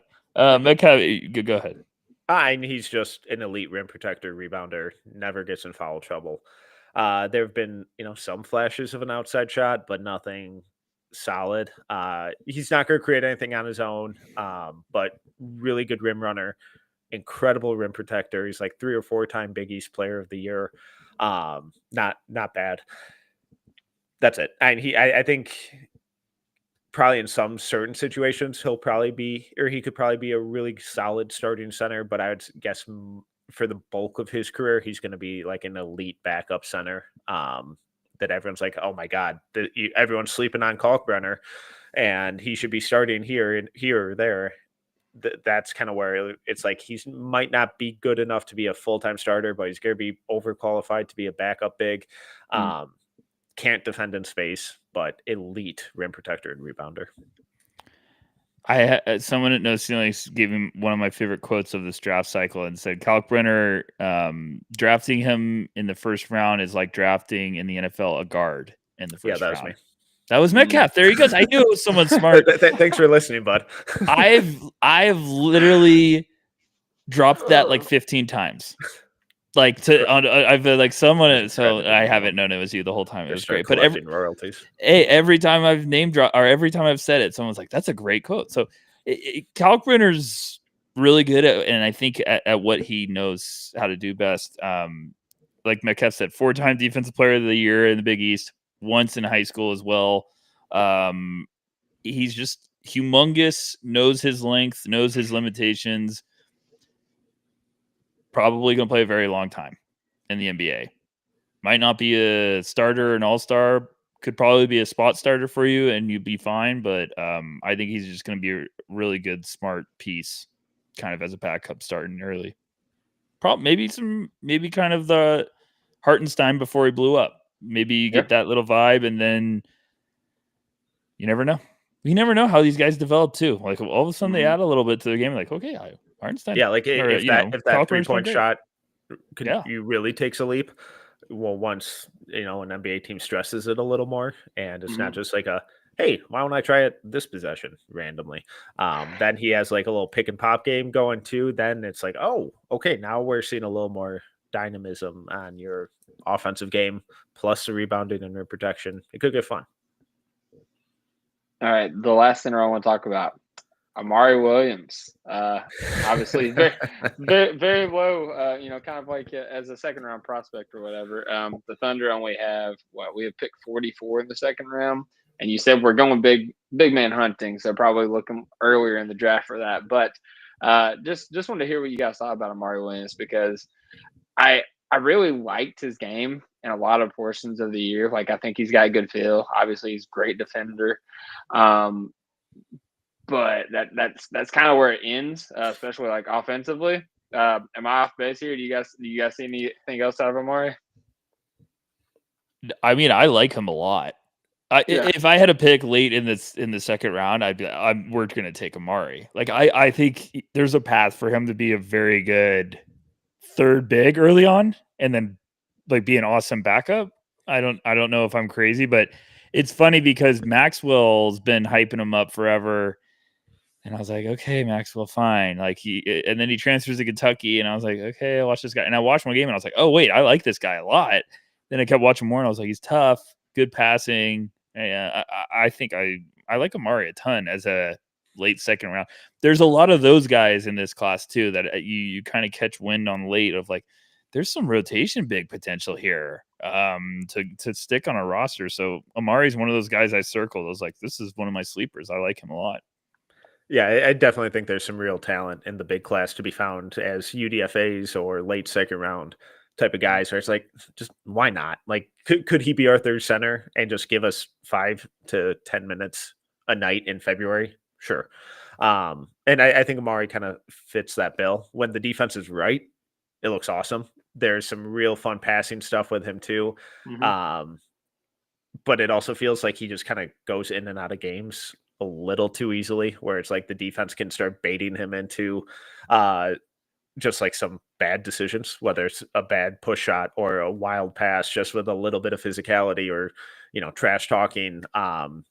Metcalf, go ahead. And he's just an elite rim protector, rebounder, never gets in foul trouble. There have been, some flashes of an outside shot, but nothing solid. He's not going to create anything on his own, but really good rim runner, incredible rim protector. He's like 3 or 4 time Big East Player of the Year. Not bad. That's it. And I think probably in some certain situations he could probably be a really solid starting center, but I would guess for the bulk of his career he's going to be like an elite backup center, that everyone's like, oh my god, everyone's sleeping on Caulkrunner and he should be starting here or there. That's kind of where it's like he might not be good enough to be a full-time starter, but he's going to be overqualified to be a backup big. Can't defend in space, but elite rim protector and rebounder. Someone at No Ceilings gave him one of my favorite quotes of this draft cycle and said, Caulkrunner, drafting him in the first round is like drafting in the NFL a guard in the first round. Was me. That was Metcalf. There he goes. I knew it was someone smart. Thanks for listening, bud. I've literally dropped that like 15 times. Like I've like someone, so I haven't known it was you the whole time. It was great, but royalties. Every time I've name dropped or every time I've said it, someone's like, "That's a great quote." So Caulkrunner's really good at, and I think at what he knows how to do best. Like Metcalf said, 4-time Defensive Player of the Year in the Big East, once in high school as well. He's just humongous, knows his length, knows his limitations. Probably going to play a very long time in the NBA. Might not be a starter, an all-star. Could probably be a spot starter for you, and you'd be fine. But I think he's just going to be a really good, smart piece, kind of as a backup starting early. Maybe kind of the Hartenstein before he blew up. Maybe you get that little vibe, and then you never know. You never know how these guys develop too. Like all of a sudden they add a little bit to the game. Like, okay, Hartenstein. Yeah, like if that 3-point shot you really takes a leap. Well, once an NBA team stresses it a little more, and it's not just like hey, why don't I try it this possession randomly? Then he has like a little pick and pop game going too. Then it's like, oh, okay, now we're seeing a little more dynamism on your offensive game, plus the rebounding and rim protection. It could get fun. All right, the last center I want to talk about, Amari Williams. Obviously, very, very, very low. Kind of like as a second round prospect or whatever. The Thunder only have we have picked 44 in the second round, and you said we're going big man hunting, so probably looking earlier in the draft for that. But just wanted to hear what you guys thought about Amari Williams, because I really liked his game in a lot of portions of the year. Like, I think he's got a good feel. Obviously, he's a great defender. But that's kind of where it ends, especially like offensively. Am I off base here? Do you guys see anything else out of Amari? I mean, I like him a lot. If I had a pick late in the second round, I'd be we're going to take Amari. Like I think there's a path for him to be a very good third big early on, and then like be an awesome backup. I don't know if I'm crazy, but it's funny because Maxwell's been hyping him up forever. And I was like, okay, Maxwell, fine. Like and then he transfers to Kentucky, and I was like, okay, I'll watch this guy. And I watched one game, and I was like, oh wait, I like this guy a lot. Then I kept watching more, and I was like, he's tough, good passing. And I think I like Amari a ton as a late second round. There's a lot of those guys in this class too that you kind of catch wind on late of like, there's some rotation big potential here to stick on a roster. So Amari's one of those guys I circled. I was like, this is one of my sleepers. I like him a lot. Yeah, I definitely think there's some real talent in the big class to be found as UDFAs or late second round type of guys where it's like, just why not? Like, could he be our third center and just give us 5 to 10 minutes a night in February? Sure. And I think Amari kind of fits that bill. When the defense is right, it looks awesome. There's some real fun passing stuff with him too. But it also feels like he just kind of goes in and out of games a little too easily, where it's like the defense can start baiting him into just like some bad decisions, whether it's a bad push shot or a wild pass, just with a little bit of physicality or, trash talking.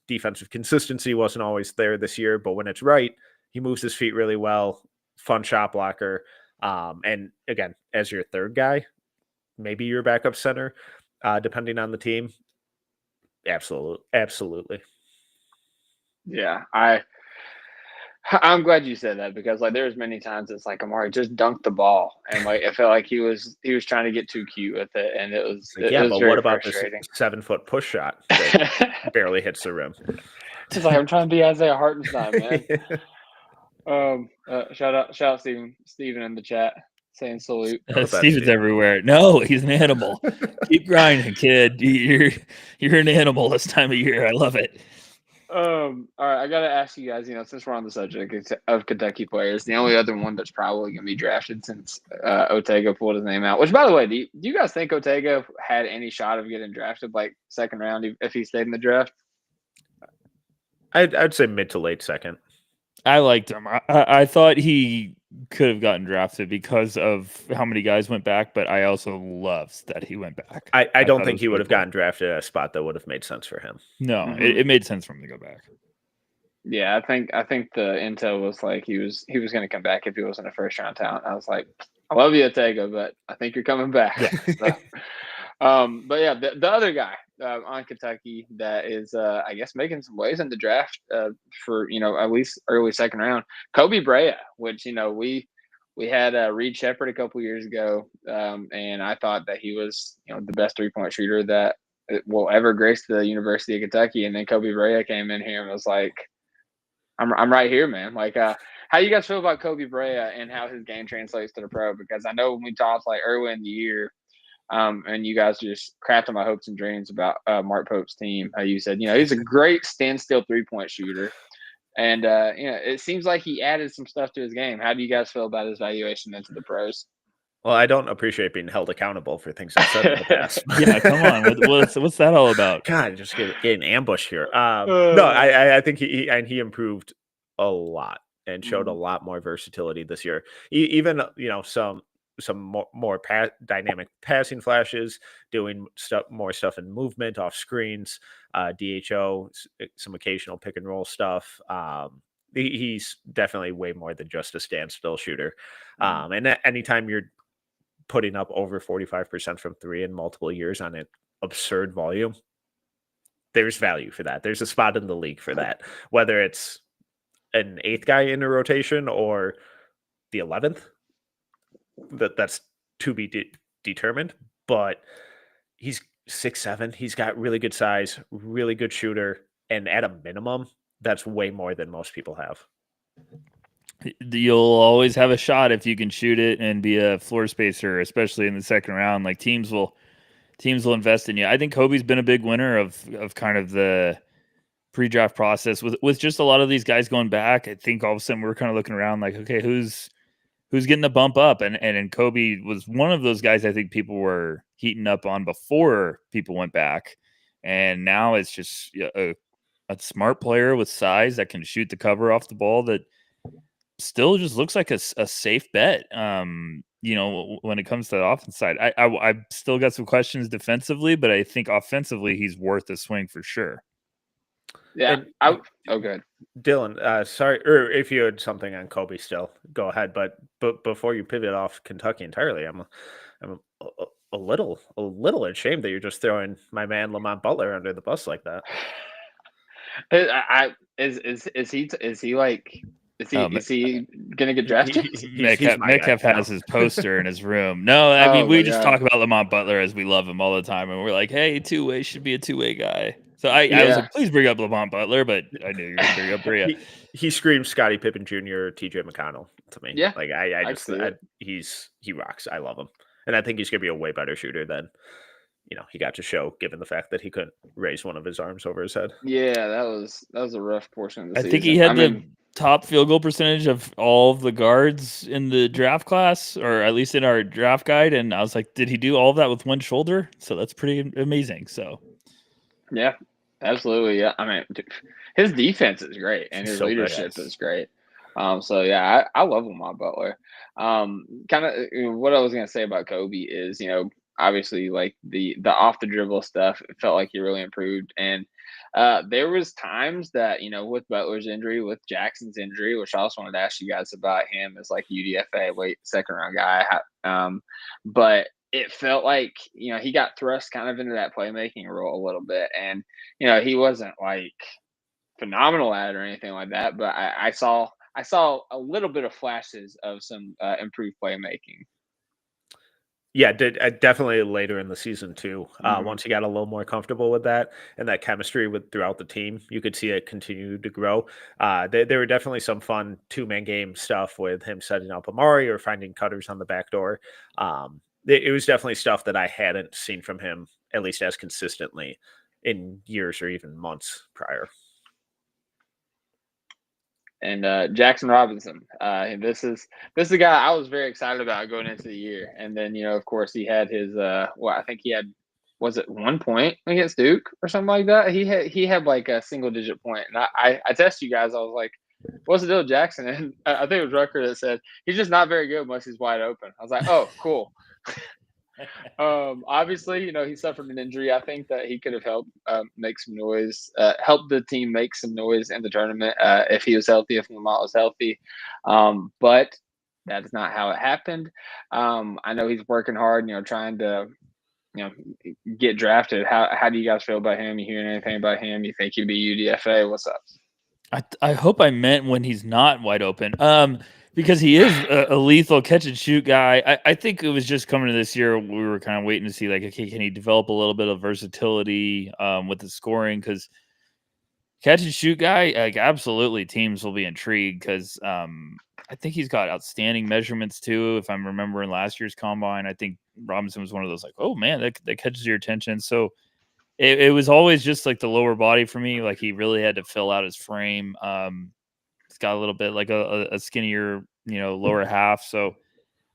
Defensive consistency wasn't always there this year, but when it's right, he moves his feet really well. Fun shot blocker. And again, as your third guy, maybe your backup center, depending on the team. Absolutely. Yeah, I'm glad you said that, because like there's many times it's like Amari just dunked the ball, and like it felt like he was trying to get too cute with it, and it was but very what about this frustrating. 7-foot push shot that barely hits the rim? It's like I'm trying to be Isaiah Hartenstein, man. Shout out Steven in the chat saying salute. Steven's everywhere. No, he's an animal. Keep grinding, kid. You're an animal this time of year. I love it. All right, I gotta ask you guys, since we're on the subject of Kentucky players, the only other one that's probably gonna be drafted since Otega pulled his name out, which, by the way, do you guys think Otega had any shot of getting drafted like second round if he stayed in the draft? I'd say mid to late second. I liked him. I thought he could have gotten drafted because of how many guys went back, but I also loved that he went back. I don't think he would have gotten drafted at a spot that would have made sense for him. No, it made sense for him to go back. Yeah, I think the intel was like he was going to come back if he wasn't a first round talent. I was like, I love you, Otega, but I think you're coming back. Yeah. But yeah, the other guy on Kentucky that is, I guess, making some waves in the draft for at least early second round, Kobe Bryant, which we had Reed Shepherd a couple years ago, and I thought that he was the best 3-point shooter that will ever grace the University of Kentucky, and then Kobe Bryant came in here and was like, I'm right here, man. Like, how you guys feel about Kobe Bryant and how his game translates to the pro? Because I know when we talked like early in the year, and you guys just crafted my hopes and dreams about Mark Pope's team. How you said, he's a great standstill 3-point shooter. And, it seems like he added some stuff to his game. How do you guys feel about his valuation into the pros? Well, I don't appreciate being held accountable for things I've said in the past. Yeah, come on. What's that all about? God, just getting ambushed here. No, I think he improved a lot and showed a lot more versatility this year. Even, some more dynamic passing flashes, doing more stuff in movement off screens, DHO, some occasional pick and roll stuff. He's definitely way more than just a standstill shooter. And anytime you're putting up over 45% from three in multiple years on an absurd volume, there's value for that. There's a spot in the league for that, whether it's an 8th guy in a rotation or the 11th. That's to be determined, but he's 6'7". He's got really good size, really good shooter, and at a minimum, that's way more than most people have. You'll always have a shot if you can shoot it and be a floor spacer, especially in the second round. Like teams will invest in you. I think Kobe's been a big winner of kind of the pre-draft process with just a lot of these guys going back. I think all of a sudden we're kind of looking around like, okay, who's getting the bump up? And Kobe was one of those guys I think people were heating up on before people went back. And now it's just a smart player with size that can shoot the cover off the ball that still just looks like a safe bet. When it comes to the offense side, I still got some questions defensively, but I think offensively he's worth a swing for sure. Yeah. Good. Dylan, sorry, or if you had something on Kobe still, go ahead. But before you pivot off Kentucky entirely, I'm a little ashamed that you're just throwing my man Lamont Butler under the bus like that. Is he gonna get drafted? Metcalf has his poster in his room. No, I mean we just talk about Lamont Butler as we love him all the time, and we're like, hey, two-way should be a two-way guy. So I was like, please bring up Lamont Butler, but I knew you were going to bring up Bria. He screams Scottie Pippen Jr., TJ McConnell to me. Yeah. Like he rocks. I love him. And I think he's going to be a way better shooter than, he got to show, given the fact that he couldn't raise one of his arms over his head. Yeah, that was a rough portion of the season. I think he had the top field goal percentage of all of the guards in the draft class, or at least in our draft guide. And I was like, did he do all of that with one shoulder? So that's pretty amazing. So, yeah. Absolutely, yeah. I mean, his defense is great, and his leadership is great. So yeah, I love Lamont Butler. Kind of what I was gonna say about Kobe is, obviously like the off the dribble stuff, it felt like he really improved. And there was times that, with Butler's injury, with Jackson's injury, which I also wanted to ask you guys about him as like UDFA late second round guy. But it felt like, he got thrust kind of into that playmaking role a little bit. And, he wasn't like phenomenal at it or anything like that, but I saw a little bit of flashes of some improved playmaking. Yeah, definitely later in the season too. Mhm. Once he got a little more comfortable with that and that chemistry with throughout the team, you could see it continue to grow. There were definitely some fun 2-man game stuff with him setting up Amari or finding cutters on the back door. It was definitely stuff that I hadn't seen from him, at least as consistently, in years or even months prior. And Jackson Robinson, this is a guy I was very excited about going into the year. And then, of course, he had his I think he had, was it 1 point against Duke or something like that? He had like a single digit point. And I tested you guys. I was like, what's the deal with Jackson? And I think it was Rucker that said he's just not very good unless he's wide open. I was like, oh, cool. Obviously, he suffered an injury. I think that he could have helped make some noise, help the team make some noise in the tournament if he was healthy, if Lamont was healthy. But that's not how it happened. I know he's working hard, trying to, get drafted. How do you guys feel about him? You hearing anything about him? You think he'd be UDFA? What's up? I hope I meant when he's not wide open. Because he is a lethal catch and shoot guy. I think it was just coming to this year, we were kind of waiting to see like, okay, can he develop a little bit of versatility with the scoring? Because catch and shoot guy, like absolutely, teams will be intrigued because I think he's got outstanding measurements too. If I'm remembering last year's combine, I think Robinson was one of those like, oh man, that catches your attention. So it was always just like the lower body for me. Like he really had to fill out his frame. It's got a little bit like a skinnier, lower half. So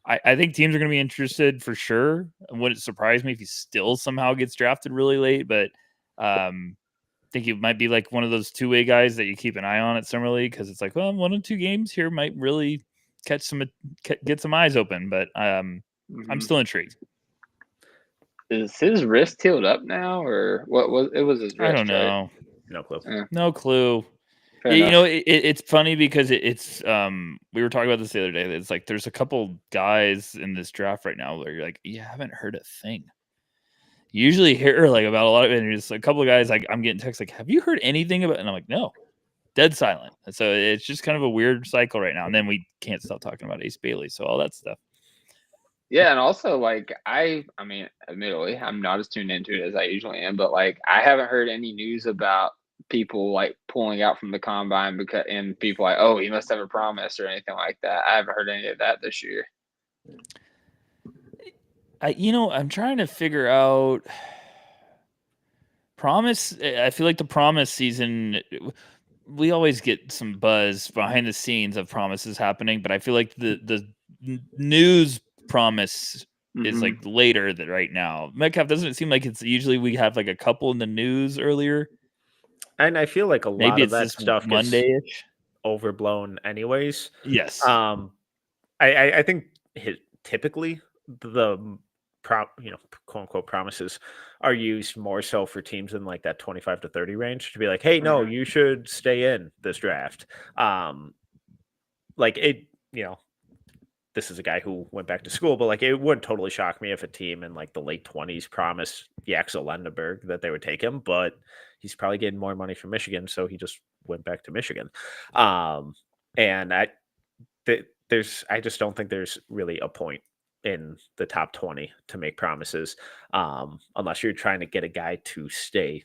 I think teams are going to be interested for sure. Wouldn't surprise me if he still somehow gets drafted really late, but I think he might be like one of those two-way guys that you keep an eye on at Summer League because it's like, well, 1 or 2 games here might really get some eyes open. But I'm still intrigued. Is his wrist healed up now, or what was it? Was his wrist? I don't know. Right? No clue. No clue. Fair enough. It's funny because it's we were talking about this the other day. It's like there's a couple guys in this draft right now where you're like, you haven't heard a thing. You usually hear like about a lot of it, and there's a couple of guys like I'm getting texts like, have you heard anything about? And I'm like, no, dead silent. And so it's just kind of a weird cycle right now. And then we can't stop talking about Ace Bailey, so all that stuff. Yeah, and also like I mean, admittedly, I'm not as tuned into it as I usually am, but like I haven't heard any news about people like pulling out from the combine and people like, oh, he must have a promise or anything like that. I haven't heard any of that this year. I'm trying to figure out promise. I feel like the promise season, we always get some buzz behind the scenes of promises happening, but I feel like the news promise is like later that right now. Metcalf, doesn't it seem like it's usually we have like a couple in the news earlier? And I feel like a lot of that stuff Monday-ish overblown anyways. Yes. I think typically the quote unquote promises are used more so for teams in like that 25 to 30 range to be like, hey, no, you should stay in this draft. Like it, this is a guy who went back to school, but like it wouldn't totally shock me if a team in like the late 20s promised Yaxel Lendenberg that they would take him, but he's probably getting more money from Michigan, so he just went back to Michigan. And I just don't think there's really a point in the top 20 to make promises unless you're trying to get a guy to stay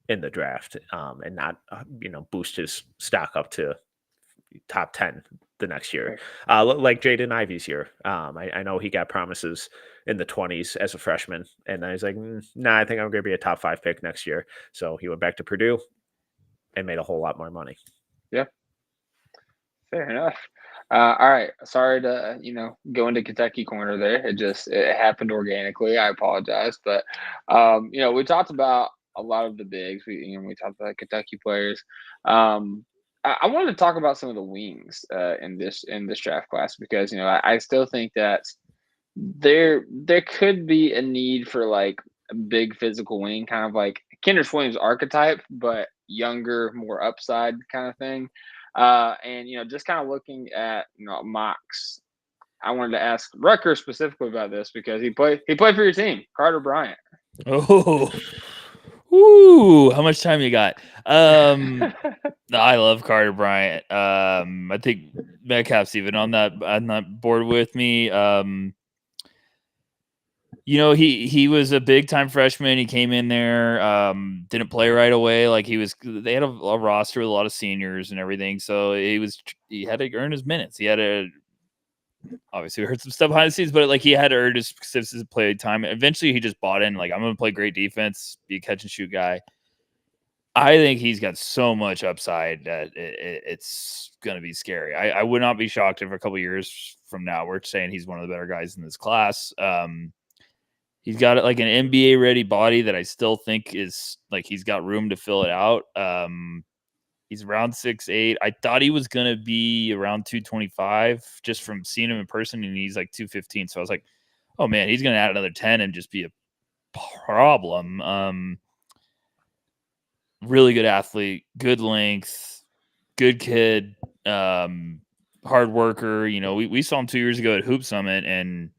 in the draft and not boost his stock up to top 10 the next year, like Jaden Ivey's year. I know he got promises in the 20s as a freshman, and then he's like, nah, I think I'm going to be a top 5 pick next year. So he went back to Purdue and made a whole lot more money. Yeah, fair enough. All right, sorry to go into Kentucky corner there. It happened organically. I apologize, but we talked about a lot of the bigs. We talked about Kentucky players. I wanted to talk about some of the wings in this draft class because I still think that there could be a need for like a big physical wing, kind of like Kendrick Williams archetype, but younger, more upside kind of thing. And just kind of looking at mocks, I wanted to ask Rucker specifically about this because he played for your team, Carter Bryant. Oh, ooh, how much time you got? I love Carter Bryant. I think Metcalf's even on that board with me. He was a big time freshman. He came in there, didn't play right away. Like they had a roster with a lot of seniors and everything. So he had to earn his minutes. He had to, obviously we heard some stuff behind the scenes, but like he had to earn his play time. Eventually he just bought in, like, I'm going to play great defense, be a catch and shoot guy. I think he's got so much upside that it's going to be scary. I would not be shocked if a couple years from now we're saying he's one of the better guys in this class. He's got like an NBA ready body that I still think is like he's got room to fill it out. He's around 6'8". I thought he was going to be around 225 just from seeing him in person, and he's like 215. So I was like, oh man, he's going to add another 10 and just be a problem. Really good athlete, good length, good kid, hard worker. We saw him 2 years ago at Hoop Summit and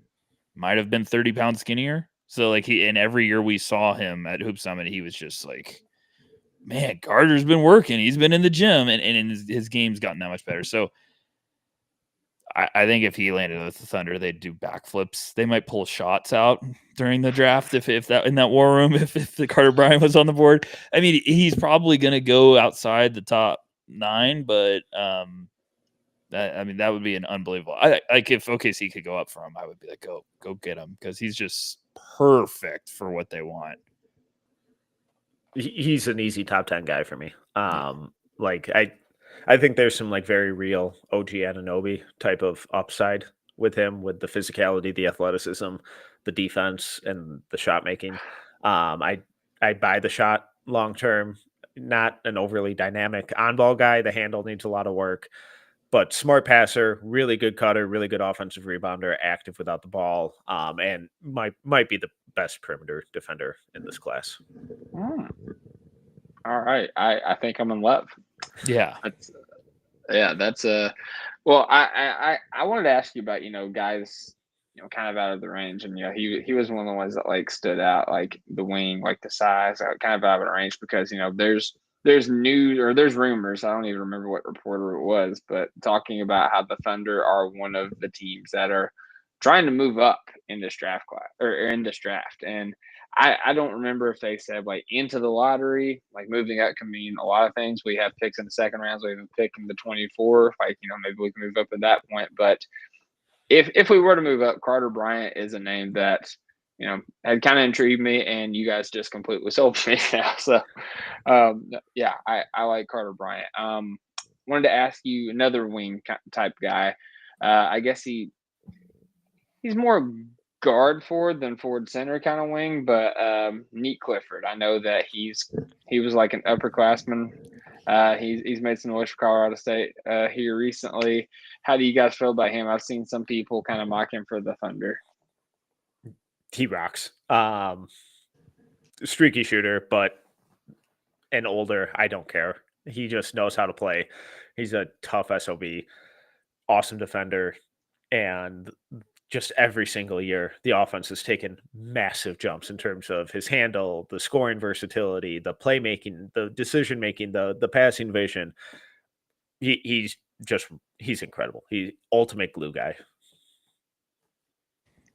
might have been 30 pounds skinnier. So like every year we saw him at Hoop Summit, he was just like, man, Carter's been working. He's been in the gym and his game's gotten that much better. So I think if he landed with the Thunder, they'd do backflips. They might pull shots out during the draft if that in that war room, if the Carter Bryant was on the board. I mean, he's probably going to go outside the top 9, but that would be an unbelievable. Like if OKC could go up for him, I would be like, go get him, because he's just perfect for what they want. He's an easy top 10 guy for me. Like I think there's some like very real OG Anunoby type of upside with him, with the physicality, the athleticism, the defense, and the shot making. I buy the shot long term. Not an overly dynamic on ball guy. The handle needs a lot of work, but smart passer, really good cutter, really good offensive rebounder, active without the ball, and might be the best perimeter defender in this class. All right, I think I'm in love. Yeah, that's well, I wanted to ask you about guys kind of out of the range, and he was one of the ones that like stood out, like the wing, like the size, kind of out of the range, because there's news, or there's rumors, I don't even remember what reporter it was, but talking about how the Thunder are one of the teams that are trying to move up in this draft class, or in this draft. And I don't remember if they said like into the lottery. Like moving up can mean a lot of things. We have picks in the second rounds, we have a pick in the 24. Like, maybe we can move up at that point. But if we were to move up, Carter Bryant is a name that had kind of intrigued me, and you guys just completely sold me now. So yeah, I like Carter Bryant. Wanted to ask you another wing type guy. I guess he's more guard forward than forward center kind of wing, but Nick Clifford. I know that he was like an upperclassman. He's made some noise for Colorado State here recently. How do you guys feel about him? I've seen some people kind of mock him for the Thunder. He rocks. Streaky shooter, but an older, I don't care. He just knows how to play. He's a tough SOB, awesome defender, and just every single year, the offense has taken massive jumps in terms of his handle, the scoring versatility, the playmaking, the decision-making, the passing vision. He's incredible. He's ultimate glue guy.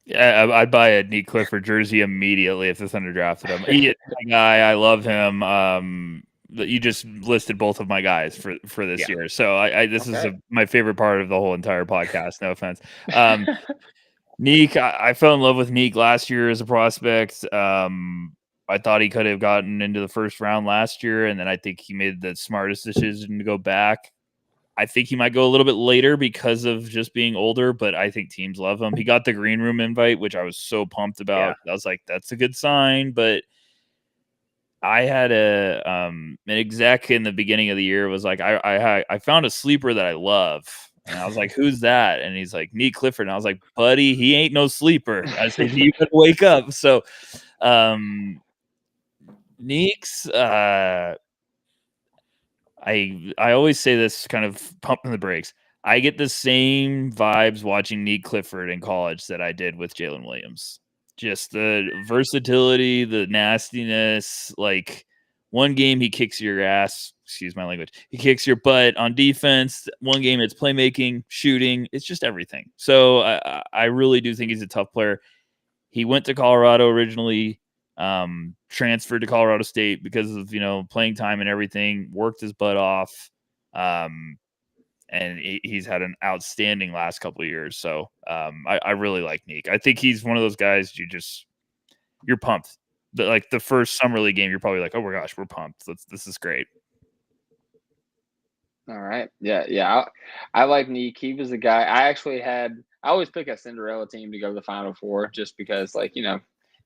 Yeah, I'd buy a Nick Clifford jersey immediately if the Thunder drafted him. He is a guy. I love him. You just listed both of my guys for this year. So this is my favorite part of the whole entire podcast. No offense. Neek, I fell in love with Neek last year as a prospect. I thought he could have gotten into the first round last year, and then I think he made the smartest decision to go back. I think he might go a little bit later because of just being older, but I think teams love him. He got the green room invite, which I was so pumped about. Yeah. I was like, that's a good sign, but I had an exec in the beginning of the year was like, I found a sleeper that I love. And I was like, who's that? And he's like, Clifford. And I was like, buddy, he ain't no sleeper. I said, you better wake up. So Neek's, I always say this, kind of pumping the brakes. I get the same vibes watching Clifford in college that I did with Jalen Williams. Just the versatility, the nastiness. Like, one game he kicks your ass. Excuse my language. He kicks your butt on defense. One game it's playmaking, shooting. It's just everything. So I really do think he's a tough player. He went to Colorado originally, transferred to Colorado State because of, playing time and everything, worked his butt off. And he's had an outstanding last couple of years. So I really like Neek. I think he's one of those guys you're pumped. The first summer league game, you're probably like, oh my gosh, we're pumped. This is great. All right. Yeah. I like Neek. He was a guy I always pick a Cinderella team to go to the Final Four just because,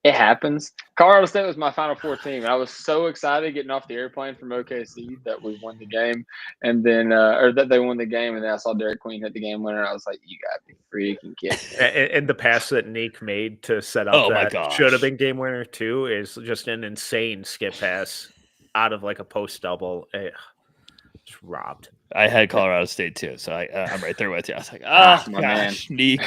it happens. Colorado State was my Final Four team, and I was so excited getting off the airplane from OKC that we won the game, and then or that they won the game, and then I saw Derek Queen hit the game winner. And I was like, "You got to be freaking kidding me!" And the pass that Neek made to set up that should have been game winner too is just an insane skip pass out of like a post double. Just robbed. I had Colorado State too, so I'm right there with you. I was like, my gosh, Neek.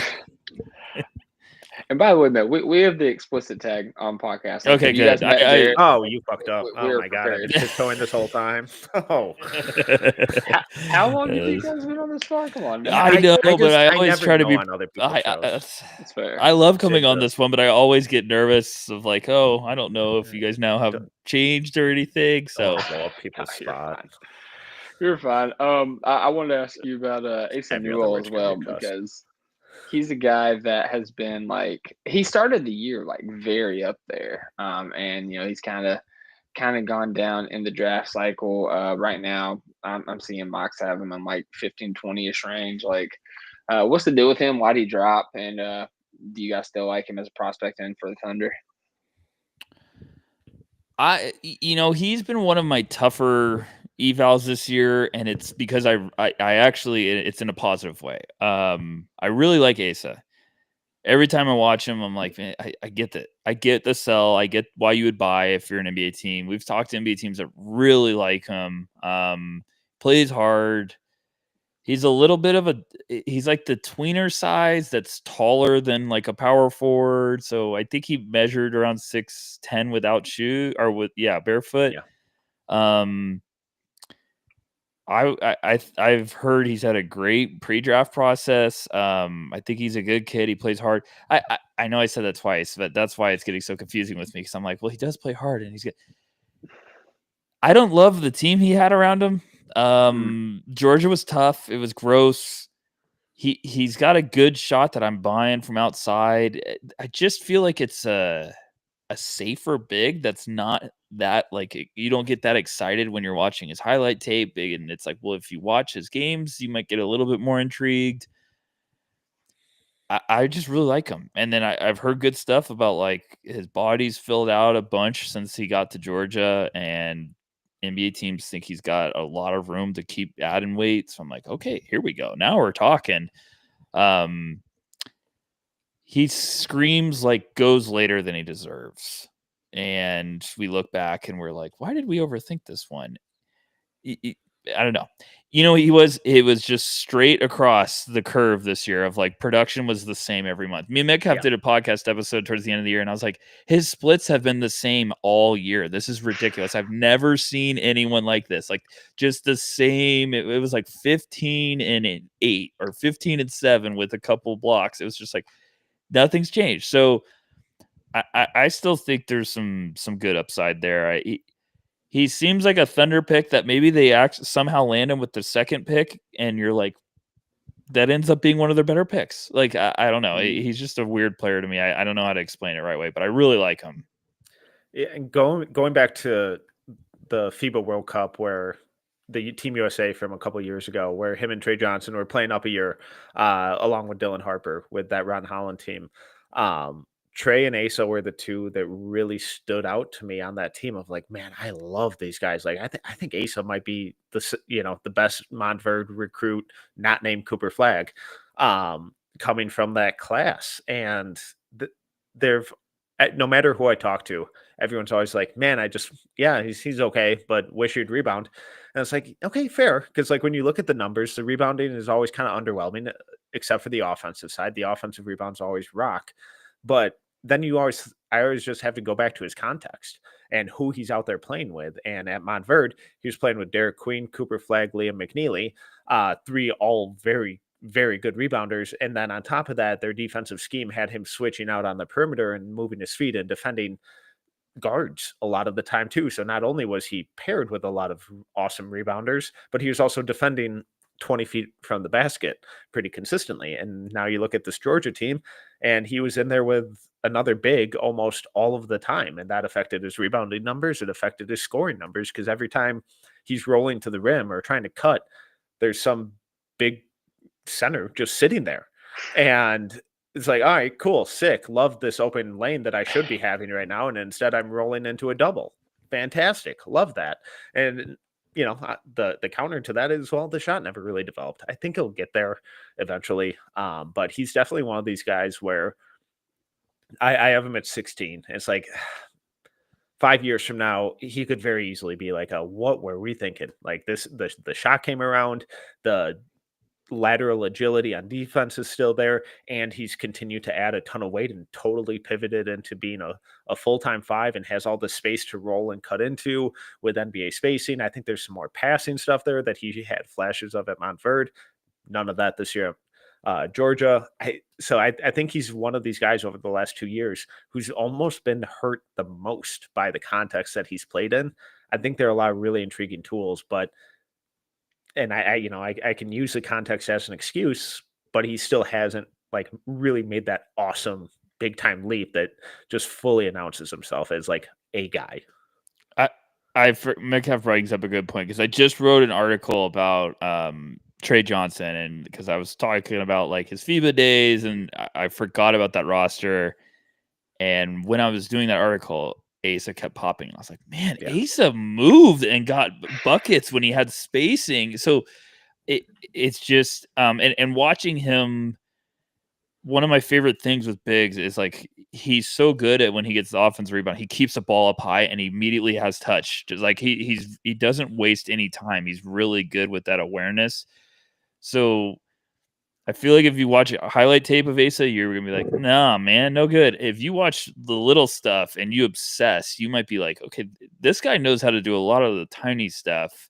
And by the way, man, we have the explicit tag on podcast. Okay, good. You fucked up. My God, I've been tiptoeing this whole time. Oh. How long have you guys been on this far? Come on. Man. I know, but I always try to be on other people's shows. That's fair. I love coming on this one, but I always get nervous of like, I don't know if you guys now have changed or anything. So blow up people's spot. You're fine. I wanted to ask you about Essen Newell as well, because he's a guy that has been he started the year very up there, and he's kind of gone down in the draft cycle. Right now, I'm seeing mocks have him in 15-20ish range. What's the deal with him? Why'd he drop? And do you guys still like him as a prospect in for the Thunder? He's been one of my tougher evals this year, and it's because I actually, it's in a positive way. I really like Asa. Every time I watch him, I'm like, man, I get that. I get the sell. I get why you would buy if you're an NBA team. We've talked to NBA teams that really like him. Plays hard. He's a little bit he's like the tweener size that's taller than a power forward. So I think he measured around 6'10" without shoe or barefoot. Yeah. I've heard he's had a great pre-draft process. I think he's a good kid. He plays hard. I know I said that twice, but that's why it's getting so confusing with me, because I'm like, well, he does play hard and he's good. I don't love the team he had around him. Georgia was tough. It was gross. He's got a good shot that I'm buying from outside. I just feel like it's a safer big that's not that you don't get that excited when you're watching his highlight tape, and it's like, well, if you watch his games, you might get a little bit more intrigued. I just really like him. And then I've heard good stuff about his body's filled out a bunch since he got to Georgia, and NBA teams think he's got a lot of room to keep adding weight. So I'm like, okay, here we go. Now we're talking. He screams goes later than he deserves. And we look back and we're like, why did we overthink this one? I don't know. It was just straight across the curve this year of production was the same every month. Me and Metcalf did a podcast episode towards the end of the year, and I was like, his splits have been the same all year. This is ridiculous. I've never seen anyone like this. Just the same. It was 15 and 8 or 15 and 7 with a couple blocks. It was just nothing's changed. So I still think there's some good upside there. He seems like a Thunder pick that maybe they somehow land him with the second pick, and you're like, that ends up being one of their better picks. I don't know. He's just a weird player to me. I don't know how to explain it right way, but I really like him. Yeah, and going back to the FIBA World Cup, where the Team USA from a couple of years ago, where him and Trey Johnson were playing up a year, along with Dylan Harper with that Ron Holland team. Trey and Asa were the two that really stood out to me on that team of like, man, I love these guys. Like, I think Asa might be the best Montverde recruit, not named Cooper Flagg, coming from that class. And they've, no matter who I talk to, everyone's always like, man, he's okay, but wish he'd rebound. And it's like, okay, fair. Because like when you look at the numbers, the rebounding is always kind of underwhelming, except for the offensive side. The offensive rebounds always rock. But then I always just have to go back to his context and who he's out there playing with. And at Montverde, he was playing with Derek Queen, Cooper Flagg, Liam McNeely, three all very, very good rebounders. And then on top of that, their defensive scheme had him switching out on the perimeter and moving his feet and defending guards a lot of the time too. So not only was he paired with a lot of awesome rebounders, but he was also defending 20 feet from the basket pretty consistently. And now you look at this Georgia team, and he was in there with another big almost all of the time. And that affected his rebounding numbers. It affected his scoring numbers because every time he's rolling to the rim or trying to cut, there's some big center just sitting there. And it's like, all right, cool, sick. Love this open lane that I should be having right now. And instead I'm rolling into a double. Fantastic. Love that. And the counter to that is, well, the shot never really developed. I think he'll get there eventually. But he's definitely one of these guys where I have him at 16. It's like 5 years from now, he could very easily be like, what were we thinking? Like the shot came around, the lateral agility on defense is still there, and he's continued to add a ton of weight and totally pivoted into being a full-time 5 and has all the space to roll and cut into with NBA spacing. I think there's some more passing stuff there that he had flashes of at Montverde. None of that this year. Georgia. I think he's one of these guys over the last 2 years who's almost been hurt the most by the context that he's played in. I think there are a lot of really intriguing tools, and I can use the context as an excuse, but he still hasn't like really made that awesome big time leap that just fully announces himself as like a guy. Metcalf brings up a good point because I just wrote an article about Trey Johnson, and because I was talking about like his FIBA days, and I forgot about that roster. And when I was doing that article, Asa kept popping. I was like, man, yeah. Asa moved and got buckets when he had spacing. So it's just and watching him, one of my favorite things with bigs is like he's so good at when he gets the offensive rebound, he keeps the ball up high and he immediately has touch. Just like he doesn't waste any time. He's really good with that awareness. So I feel like if you watch a highlight tape of Asa, you're going to be like, nah, man, no good. If you watch the little stuff and you obsess, you might be like, okay, this guy knows how to do a lot of the tiny stuff.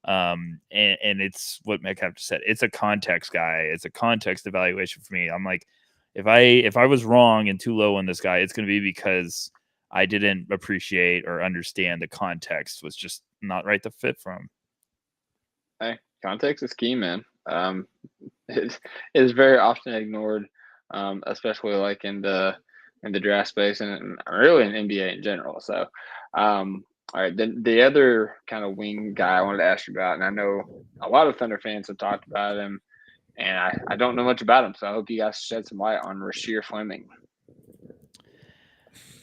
And it's what Metcalf just said. It's a context guy. It's a context evaluation for me. I'm like, if I was wrong and too low on this guy, it's going to be because I didn't appreciate or understand the context was just not right to fit for him. Hey, context is key, man. It is very often ignored, especially like in the draft space and really in NBA in general. So, all right, then the other kind of wing guy I wanted to ask you about, and I know a lot of Thunder fans have talked about him, and I don't know much about him, so I hope you guys shed some light on Rasheer Fleming.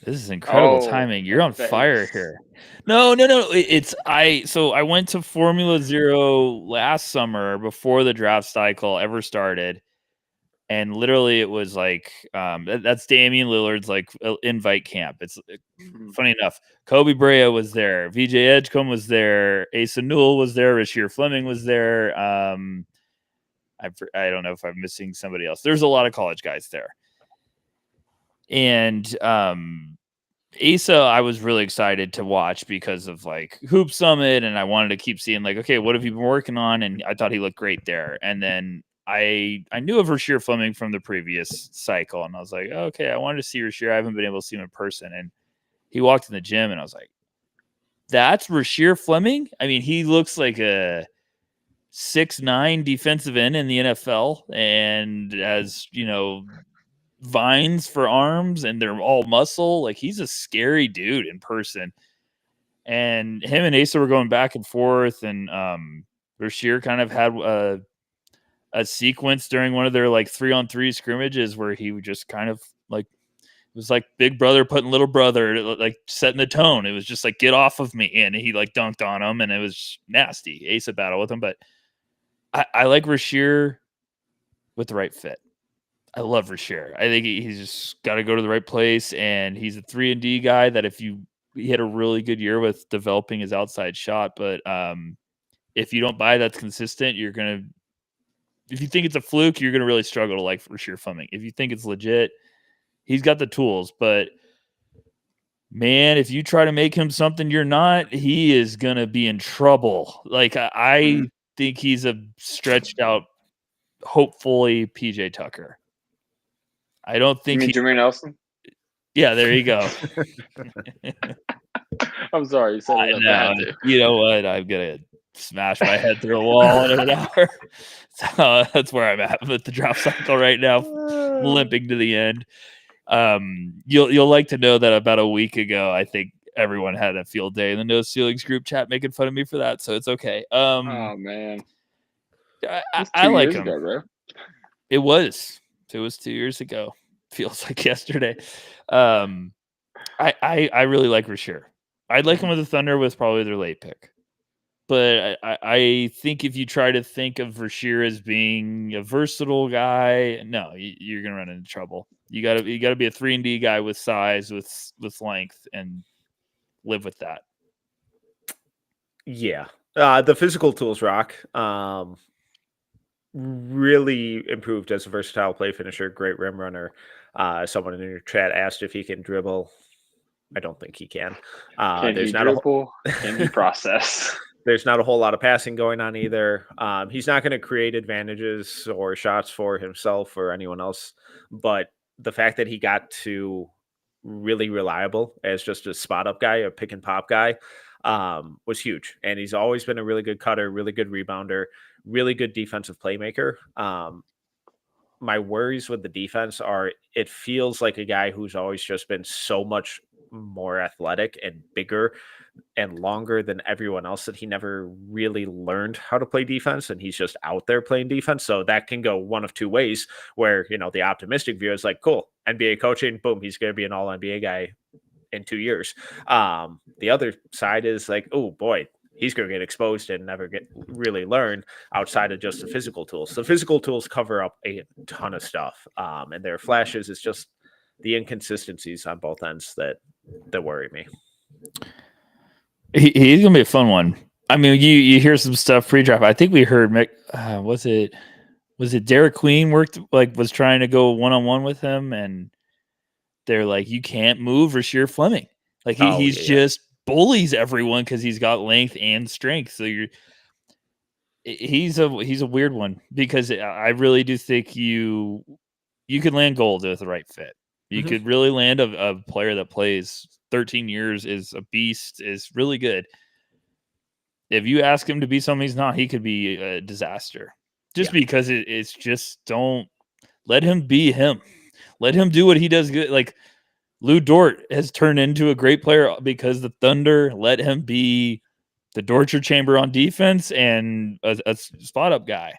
This is incredible timing. You're on fire here. No. I went to Formula Zero last summer before the draft cycle ever started. And literally it was like, that's Damian Lillard's like invite camp. It's funny enough. Kobe Bryant was there. VJ Edgecombe was there. Asa Newell was there. Rasheer Fleming was there. I don't know if I'm missing somebody else. There's a lot of college guys there. And Asa, I was really excited to watch because of like Hoop Summit, and I wanted to keep seeing like, okay, what have you been working on? And I thought he looked great there. And then I knew of Rasheer Fleming from the previous cycle, and I was like, okay, I wanted to see Rasheer. I haven't been able to see him in person. And he walked in the gym, and I was like, that's Rasheer Fleming? I mean, he looks like a 6'9" defensive end in the NFL, and as vines for arms, and they're all muscle. Like, he's a scary dude in person. And him and Asa were going back and forth, and Rasheer kind of had a sequence during one of their like 3-on-3 scrimmages where he would just kind of like was like big brother putting little brother, like setting the tone. It was just like, get off of me. And he like dunked on him, and it was nasty. Ace a battle with him. But I like Rasheer with the right fit. I love Rasheer. I think he's just got to go to the right place. And he's a 3-and-D guy that he had a really good year with developing his outside shot. But if you don't buy that's consistent, you're going to, if you think it's a fluke, you're going to really struggle to like Rasheer Fleming. If you think it's legit, he's got the tools, but man, if you try to make him something you're not, he is going to be in trouble. Like I think he's a stretched out, hopefully PJ Tucker. I don't think Jermaine Nelson. Yeah, there you go. I'm sorry. You said it. You know what? I'm going to smash my head through a wall in an hour. So that's where I'm at with the draft cycle right now, limping to the end. You'll like to know that about a week ago, I think everyone had a field day in the No Ceilings group chat making fun of me for that, so it's okay. Oh man, I like him. Ago, bro. It was 2 years ago. Feels like yesterday. I really like Rasheer. I'd like him with the Thunder with probably their late pick. But I think if you try to think of Rasheer as being a versatile guy, no, you're gonna run into trouble. You gotta be a 3-and-D guy with size, with length, and live with that. Yeah, the physical tools rock. Really improved as a versatile play finisher, great rim runner. Someone in your chat asked if he can dribble. I don't think he can. Can he dribble? Can he process? There's not a whole lot of passing going on either. He's not going to create advantages or shots for himself or anyone else. But the fact that he got to really reliable as just a spot up guy, a pick and pop guy, was huge. And he's always been a really good cutter, really good rebounder, really good defensive playmaker. My worries with the defense are it feels like a guy who's always just been so much more athletic and bigger and longer than everyone else that he never really learned how to play defense, and he's just out there playing defense. So that can go one of two ways, where, you know, the optimistic view is like, cool, NBA coaching, boom, he's going to be an all NBA guy in 2 years. The other side is like, oh boy, he's going to get exposed and never get really learn outside of just the physical tools. The physical tools cover up a ton of stuff. And their flashes, it's just the inconsistencies on both ends that worry me. He's going to be a fun one. I mean, you hear some stuff pre-draft. I think we heard, was it Derek Queen was trying to go one-on-one with him, and they're like, you can't move Rasheer Fleming. Like he's just bullies everyone because he's got length and strength. So he's a weird one, because I really do think you could land gold with the right fit. You could really land a player that plays 13 years, is a beast, is really good. If you ask him to be something he's not, he could be a disaster. Because it's just, don't let him be him. Let him do what he does good. Like Lou Dort has turned into a great player because the Thunder let him be the torture chamber on defense and a spot up guy.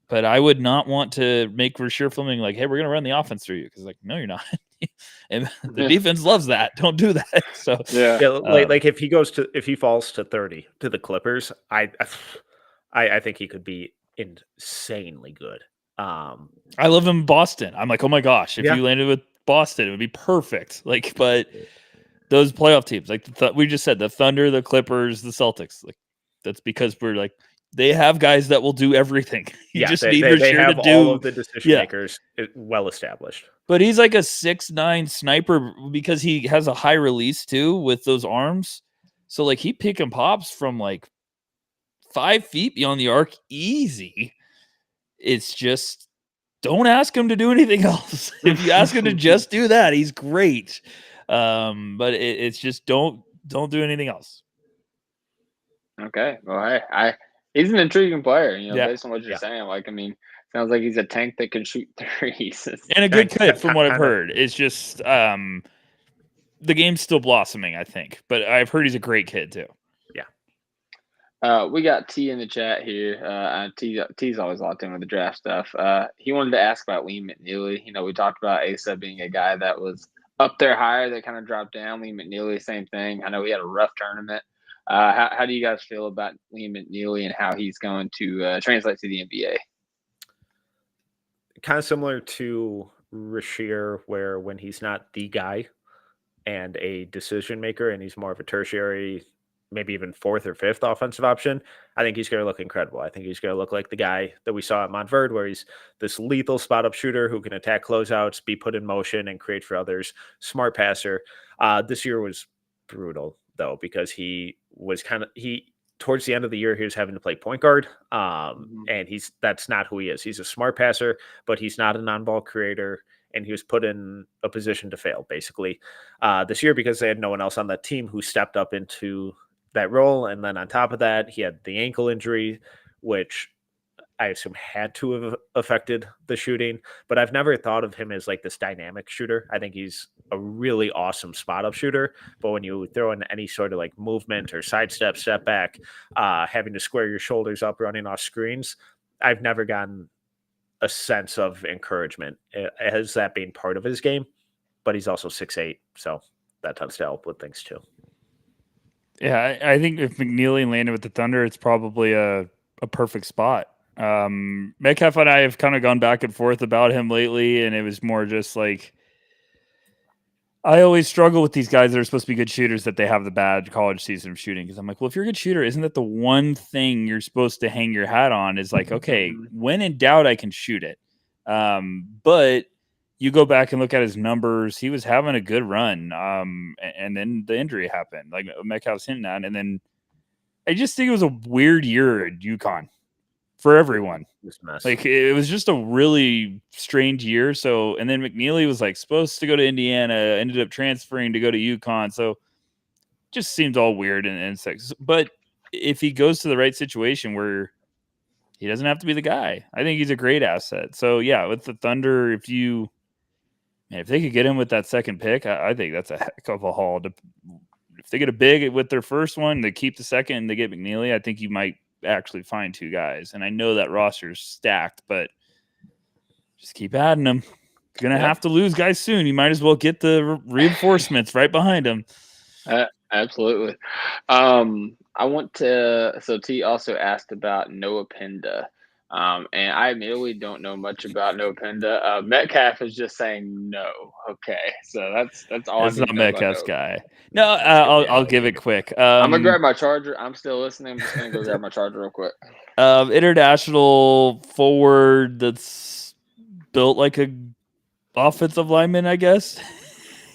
But I would not want to make Rasheer Fleming like, hey, we're going to run the offense through you. Because, like, no, you're not. And the defense loves that. Don't do that. So, like if he falls to 30 to the Clippers, I think he could be insanely good. I love him in Boston. I'm like, oh my gosh, if you landed with Boston, it would be perfect. Like, but those playoff teams, like we just said, the Thunder, the Clippers, the Celtics, like that's because we're like, they have guys that will do everything. You just need Rasheer to do all of the decision makers well established. But he's like a 6'9" sniper because he has a high release too with those arms. So like he pick and pops from like 5 feet beyond the arc easy. It's just, don't ask him to do anything else. If you ask him to just do that, he's great. But it's just don't do anything else. Okay. Well, he's an intriguing player, based on what you're saying. Like, I mean, sounds like he's a tank that can shoot threes. And a good kid from what I've heard. It's just the game's still blossoming, I think. But I've heard he's a great kid too. Yeah. We got T in the chat here. T's always locked in with the draft stuff. He wanted to ask about Liam McNeely. We talked about Asa being a guy that was up there higher that kind of dropped down. Liam McNeely, same thing. I know he had a rough tournament. How do you guys feel about Liam McNeely and how he's going to translate to the NBA? Kind of similar to Rasheer, where when he's not the guy and a decision maker and he's more of a tertiary, maybe even fourth or fifth offensive option, I think he's going to look incredible. I think he's going to look like the guy that we saw at Montverde, where he's this lethal spot up shooter who can attack closeouts, be put in motion, and create for others. Smart passer. This year was brutal, though, because he was towards the end of the year, he was having to play point guard. And that's not who he is. He's a smart passer, but he's not a non-ball creator. And he was put in a position to fail, basically, this year because they had no one else on that team who stepped up into that role. And then on top of that, he had the ankle injury, which I assume had to have affected the shooting. But I've never thought of him as like this dynamic shooter. I think he's a really awesome spot up shooter. But when you throw in any sort of like movement or sidestep, step back, having to square your shoulders up, running off screens, I've never gotten a sense of encouragement as that being part of his game. But he's also 6'8", so that tends to help with things too. Yeah, I think if McNeely landed with the Thunder, it's probably a perfect spot. Metcalf and I have kind of gone back and forth about him lately, and it was more just like I always struggle with these guys that are supposed to be good shooters that they have the bad college season of shooting, because I'm like, well, if you're a good shooter, isn't that the one thing you're supposed to hang your hat on? Is like, okay, when in doubt, I can shoot it. But you go back and look at his numbers, he was having a good run. And then the injury happened, like Metcalf's hinting at. And then I just think it was a weird year at UConn for everyone. Like it was just a really strange year. So, and then McNeely was like supposed to go to Indiana, ended up transferring to go to UConn. So just seems all weird and sex. But if he goes to the right situation where he doesn't have to be the guy, I think he's a great asset. So yeah, with the Thunder, if they could get him with that second pick, I think that's a heck of a haul. If they get a big with their first one, they keep the second, and they get McNeely, I think you might actually find two guys. And I know that roster's stacked, but just keep adding them. You're going to have to lose guys soon. You might as well get the reinforcements right behind them. Absolutely. So T also asked about Noah Penda. And I admittedly don't know much about Noah Penda. Metcalf is just saying no. Okay, so that's all. It's not Metcalf's guy. No, I'll give it quick. I'm gonna grab my charger. I'm still listening. I'm just gonna go grab my charger real quick. International forward that's built like a offensive lineman, I guess.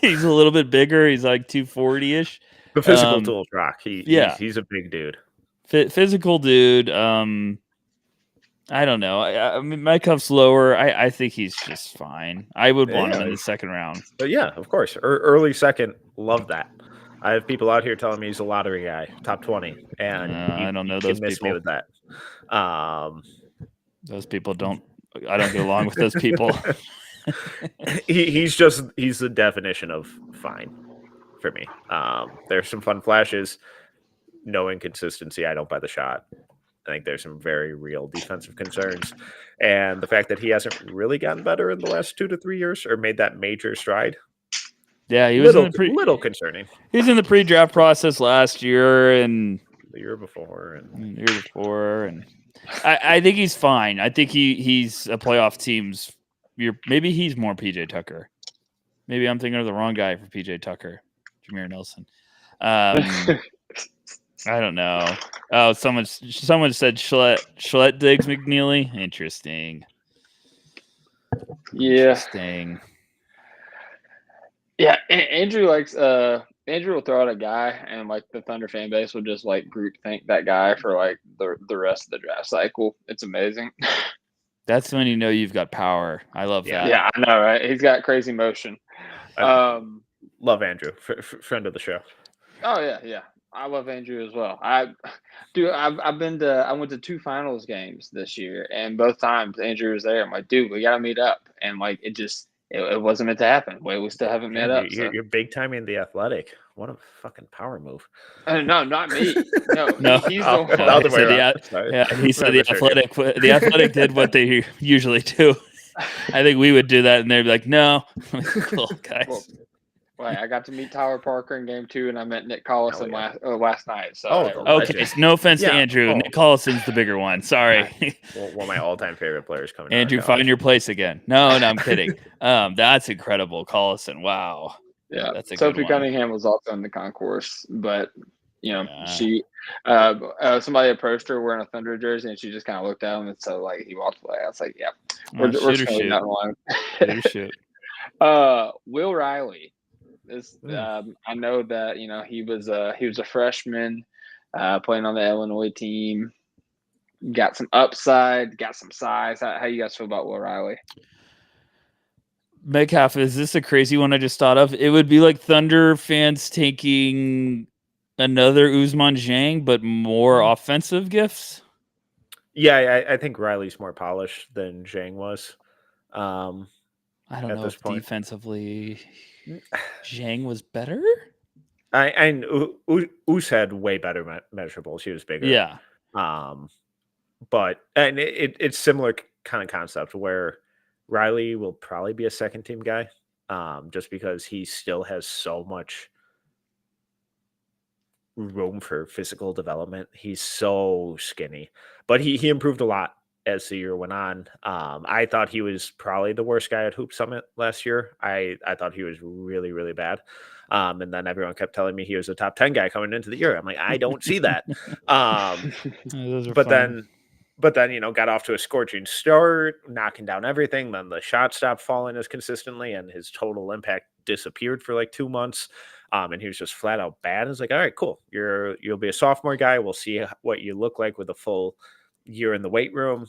He's a little bit bigger. He's like 240-ish. The physical tools rock. He's a big dude. Physical dude. I don't know. I mean, Metcalf's lower. I think he's just fine. I would want him in the second round. But yeah, of course. Early second. Love that. I have people out here telling me he's a lottery guy, top 20. And I don't know those people. Me with that. Those people don't. I don't get along with those people. He's the definition of fine for me. There's some fun flashes. No inconsistency. I don't buy the shot. I think there's some very real defensive concerns. And the fact that he hasn't really gotten better in the last 2 to 3 years or made that major stride. Yeah, he was little concerning. He was in the pre-draft process last year and the year before. And I think he's fine. I think he's a playoff team's. Maybe he's more PJ Tucker. Maybe I'm thinking of the wrong guy for PJ Tucker, Jameer Nelson. I don't know. Oh, someone said Schlett digs McNeely. Interesting. Yeah. Interesting. Yeah, Andrew likes Andrew will throw out a guy, and like the Thunder fan base will just like group think that guy for like the rest of the draft cycle. It's amazing. That's when you know you've got power. I love that. Yeah, I know, right? He's got crazy motion. Love Andrew, friend of the show. Oh yeah. I love Andrew as well. I went to 2 finals games this year, and both times Andrew was there. I'm like, dude, we gotta meet up. And like it wasn't meant to happen. We still haven't met up. So You're big time in the Athletic. What a fucking power move. no, not me. No, No. he's Oh, the the one. other He way said around. Sorry. he said the Misheard you. Athletic. The Athletic did what they usually do. I think we would do that, and they'd be like, "No, cool guys." Well, I got to meet Tyler Parker in game 2, and I met Nick Collison last night. So Oh, the Okay, legend. so no offense to Yeah. Andrew. Oh. Nick Collison's the bigger one. Sorry. One of my all-time favorite players coming out of Andrew, college. find your place again. No, I'm kidding. That's incredible. Collison. Wow. yeah, That's a Sophie good one. Cunningham was also in the concourse, but Yeah. she somebody approached her wearing a Thunder jersey, and she just kind of looked at him, and so like he walked away. I was like, yeah, we're just Shoot or gonna leave shoot. that alone. Shoot or shoot. Will Riley. This I know that he was a freshman playing on the Illinois team. Got some upside, got some size. How you guys feel about Will Riley? Metcalf, is this a crazy one I just thought of? It would be like Thunder fans taking another Ousmane Dieng, but more offensive gifts. Yeah, I think Riley's more polished than Zhang was. I don't at know this if point. defensively Dieng was better. Us had way better measurables. He was bigger. Yeah. But it's similar kind of concept where Riley will probably be a second team guy, just because he still has so much room for physical development. He's so skinny, but he improved a lot as the year went on. I thought he was probably the worst guy at Hoop Summit last year. I thought he was really, really bad. And then everyone kept telling me he was a top 10 guy coming into the year. I'm like, I don't see that. But then, got off to a scorching start, knocking down everything. Then the shot stopped falling as consistently, and his total impact disappeared for like 2 months. And he was just flat out bad. It's like, all right, cool. You'll be a sophomore guy. We'll see what you look like with a full year in the weight room.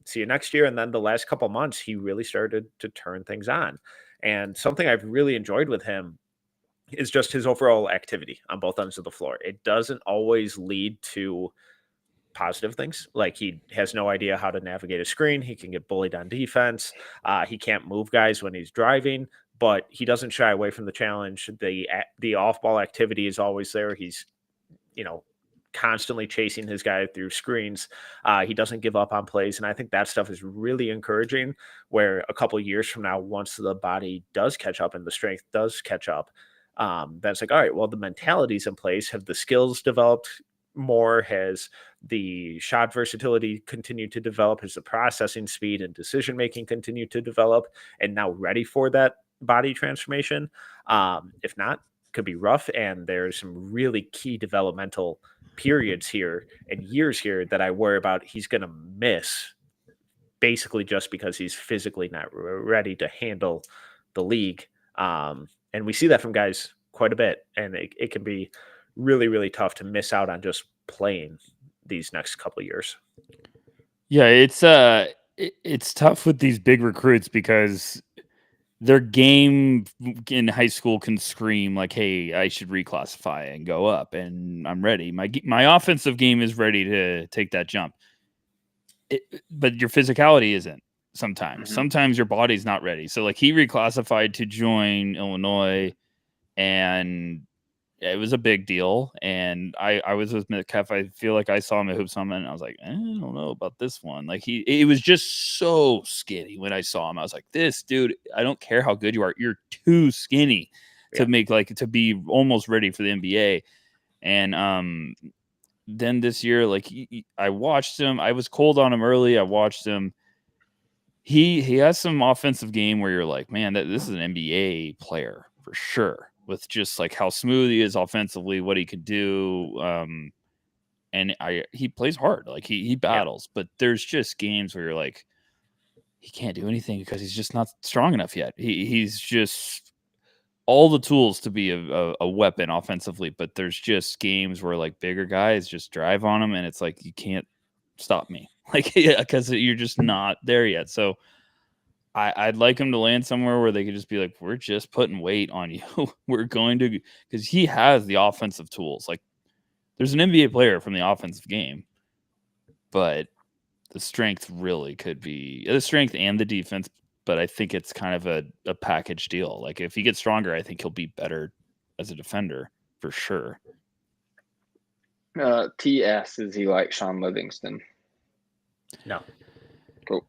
See you next year. And then the last couple months, he really started to turn things on. And something I've really enjoyed with him is just his overall activity on both ends of the floor. It doesn't always lead to positive things. Like, he has no idea how to navigate a screen. He can get bullied on defense. He can't move guys when he's driving, but he doesn't shy away from the challenge. The off-ball activity is always there. He's, constantly chasing his guy through screens. He doesn't give up on plays. And I think that stuff is really encouraging, where a couple years from now, once the body does catch up and the strength does catch up, that's like, all right, well, the mentality's in place. Have the skills developed more? Has the shot versatility continued to develop? Has the processing speed and decision-making continued to develop and now ready for that body transformation? If not, could be rough. And there's some really key developmental periods here and years here that I worry about he's going to miss, basically just because he's physically not ready to handle the league. And we see that from guys quite a bit. And it can be really, really tough to miss out on just playing these next couple of years. Yeah, it's tough with these big recruits because their game in high school can scream like, "Hey, I should reclassify and go up, and I'm ready. My offensive game is ready to take that jump." But your physicality isn't. Sometimes your body's not ready. So like, he reclassified to join Illinois, and it was a big deal. And I was with Metcalf. I feel like I saw him at Hoop Summit, and I was like, I don't know about this one. Like, it was just so skinny when I saw him. I was like, this dude, I don't care how good you are, you're too skinny to to be almost ready for the NBA. And then this year, like, I watched him. I was cold on him early. I watched him. He has some offensive game where you're like, man, this is an NBA player for sure, with just like how smooth he is offensively, what he could do. And he plays hard. Like, he battles, but there's just games where you're like, he can't do anything because he's just not strong enough yet. He's just all the tools to be a weapon offensively, but there's just games where like bigger guys just drive on him, and it's like, you can't stop me, like, because you're just not there yet. So I'd like him to land somewhere where they could just be like, we're just putting weight on you. We're going to, because he has the offensive tools. Like, there's an NBA player from the offensive game, but the strength really could be the strength and the defense but I think it's kind of a package deal. Like if he gets stronger, I think he'll be better as a defender for sure. TS, is he like Sean Livingston? No. Cool.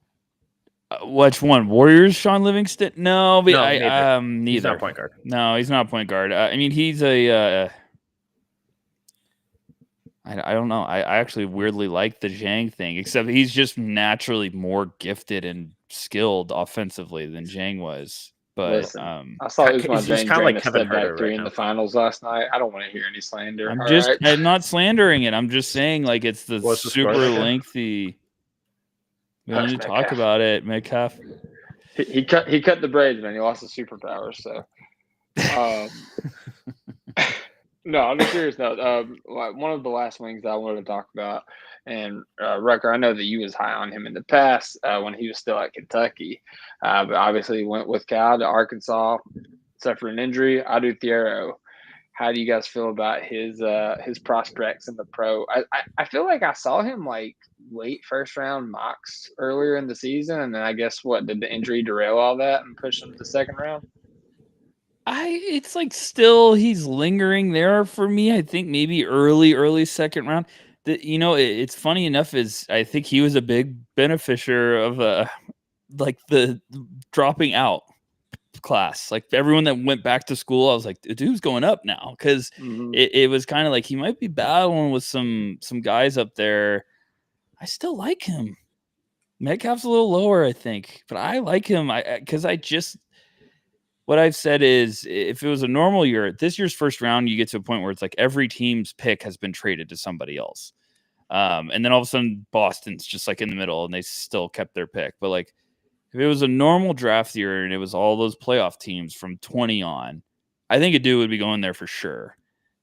Which one? Warriors, Sean Livingston? No, but neither. neither. He's not point guard. No, he's not point guard. I mean, he's a. I don't know. I actually weirdly like the Zhang thing, except he's just naturally more gifted and skilled offensively than Zhang was. But listen, I saw Usman he's Zhang kind of like a Kevin step back Herter three right in now. the finals last night. I don't want to hear any slander. I'm not slandering it. I'm just saying like it's the What's the super score again? lengthy. We don't need to talk Metcalf. about it, Metcalf. He cut the braids, man. He lost his superpowers. So, no, on a serious note, one of the last wings that I wanted to talk about, and Rucker, I know that you was high on him in the past when he was still at Kentucky, but obviously went with Cal to Arkansas, suffered an injury. Adu Thiero. How do you guys feel about his prospects in the pro? I feel like I saw him like late first round mocks earlier in the season, and then I guess did the injury derail all that and push him to second round? It's like still he's lingering there for me. I think maybe early second round. It's funny enough is I think he was a big beneficiary of like the dropping out class. Like everyone that went back to school, I was like, dude's going up now because it was kind of like he might be battling with some guys up there. I still like him. Metcalf's a little lower, I think, but I like him. What I've said is if it was a normal year, this year's first round, you get to a point where it's like every team's pick has been traded to somebody else. And then all of a sudden Boston's just like in the middle and they still kept their pick. But like if it was a normal draft year and it was all those playoff teams from 20 on, I think a dude would be going there for sure.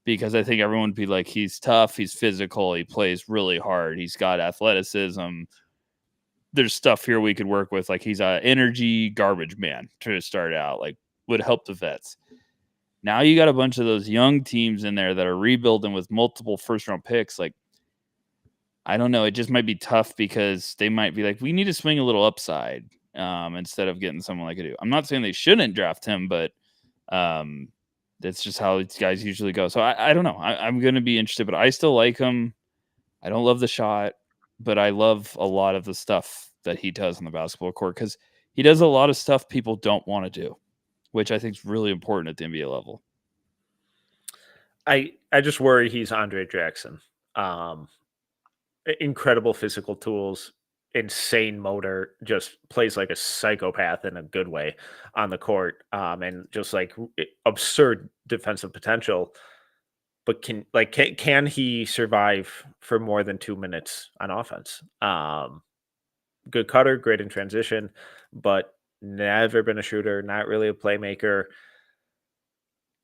Because I think everyone would be like, he's tough, he's physical, he plays really hard, he's got athleticism. There's stuff here we could work with. Like he's an energy garbage man to start out. Like would help the vets. Now you got a bunch of those young teams in there that are rebuilding with multiple first round picks. Like, I don't know. It just might be tough because they might be like, we need to swing a little upside instead of getting someone like Adu. I'm not saying they shouldn't draft him, but that's just how these guys usually go. So I don't know. I'm going to be interested, but I still like him. I don't love the shot, but I love a lot of the stuff that he does on the basketball court because he does a lot of stuff people don't want to do, which I think is really important at the NBA level. I just worry he's Andre Jackson. Incredible physical tools, insane motor, just plays like a psychopath in a good way on the court, and just like absurd defensive potential. But can he survive for more than 2 minutes on offense? Good cutter, great in transition, but never been a shooter, not really a playmaker.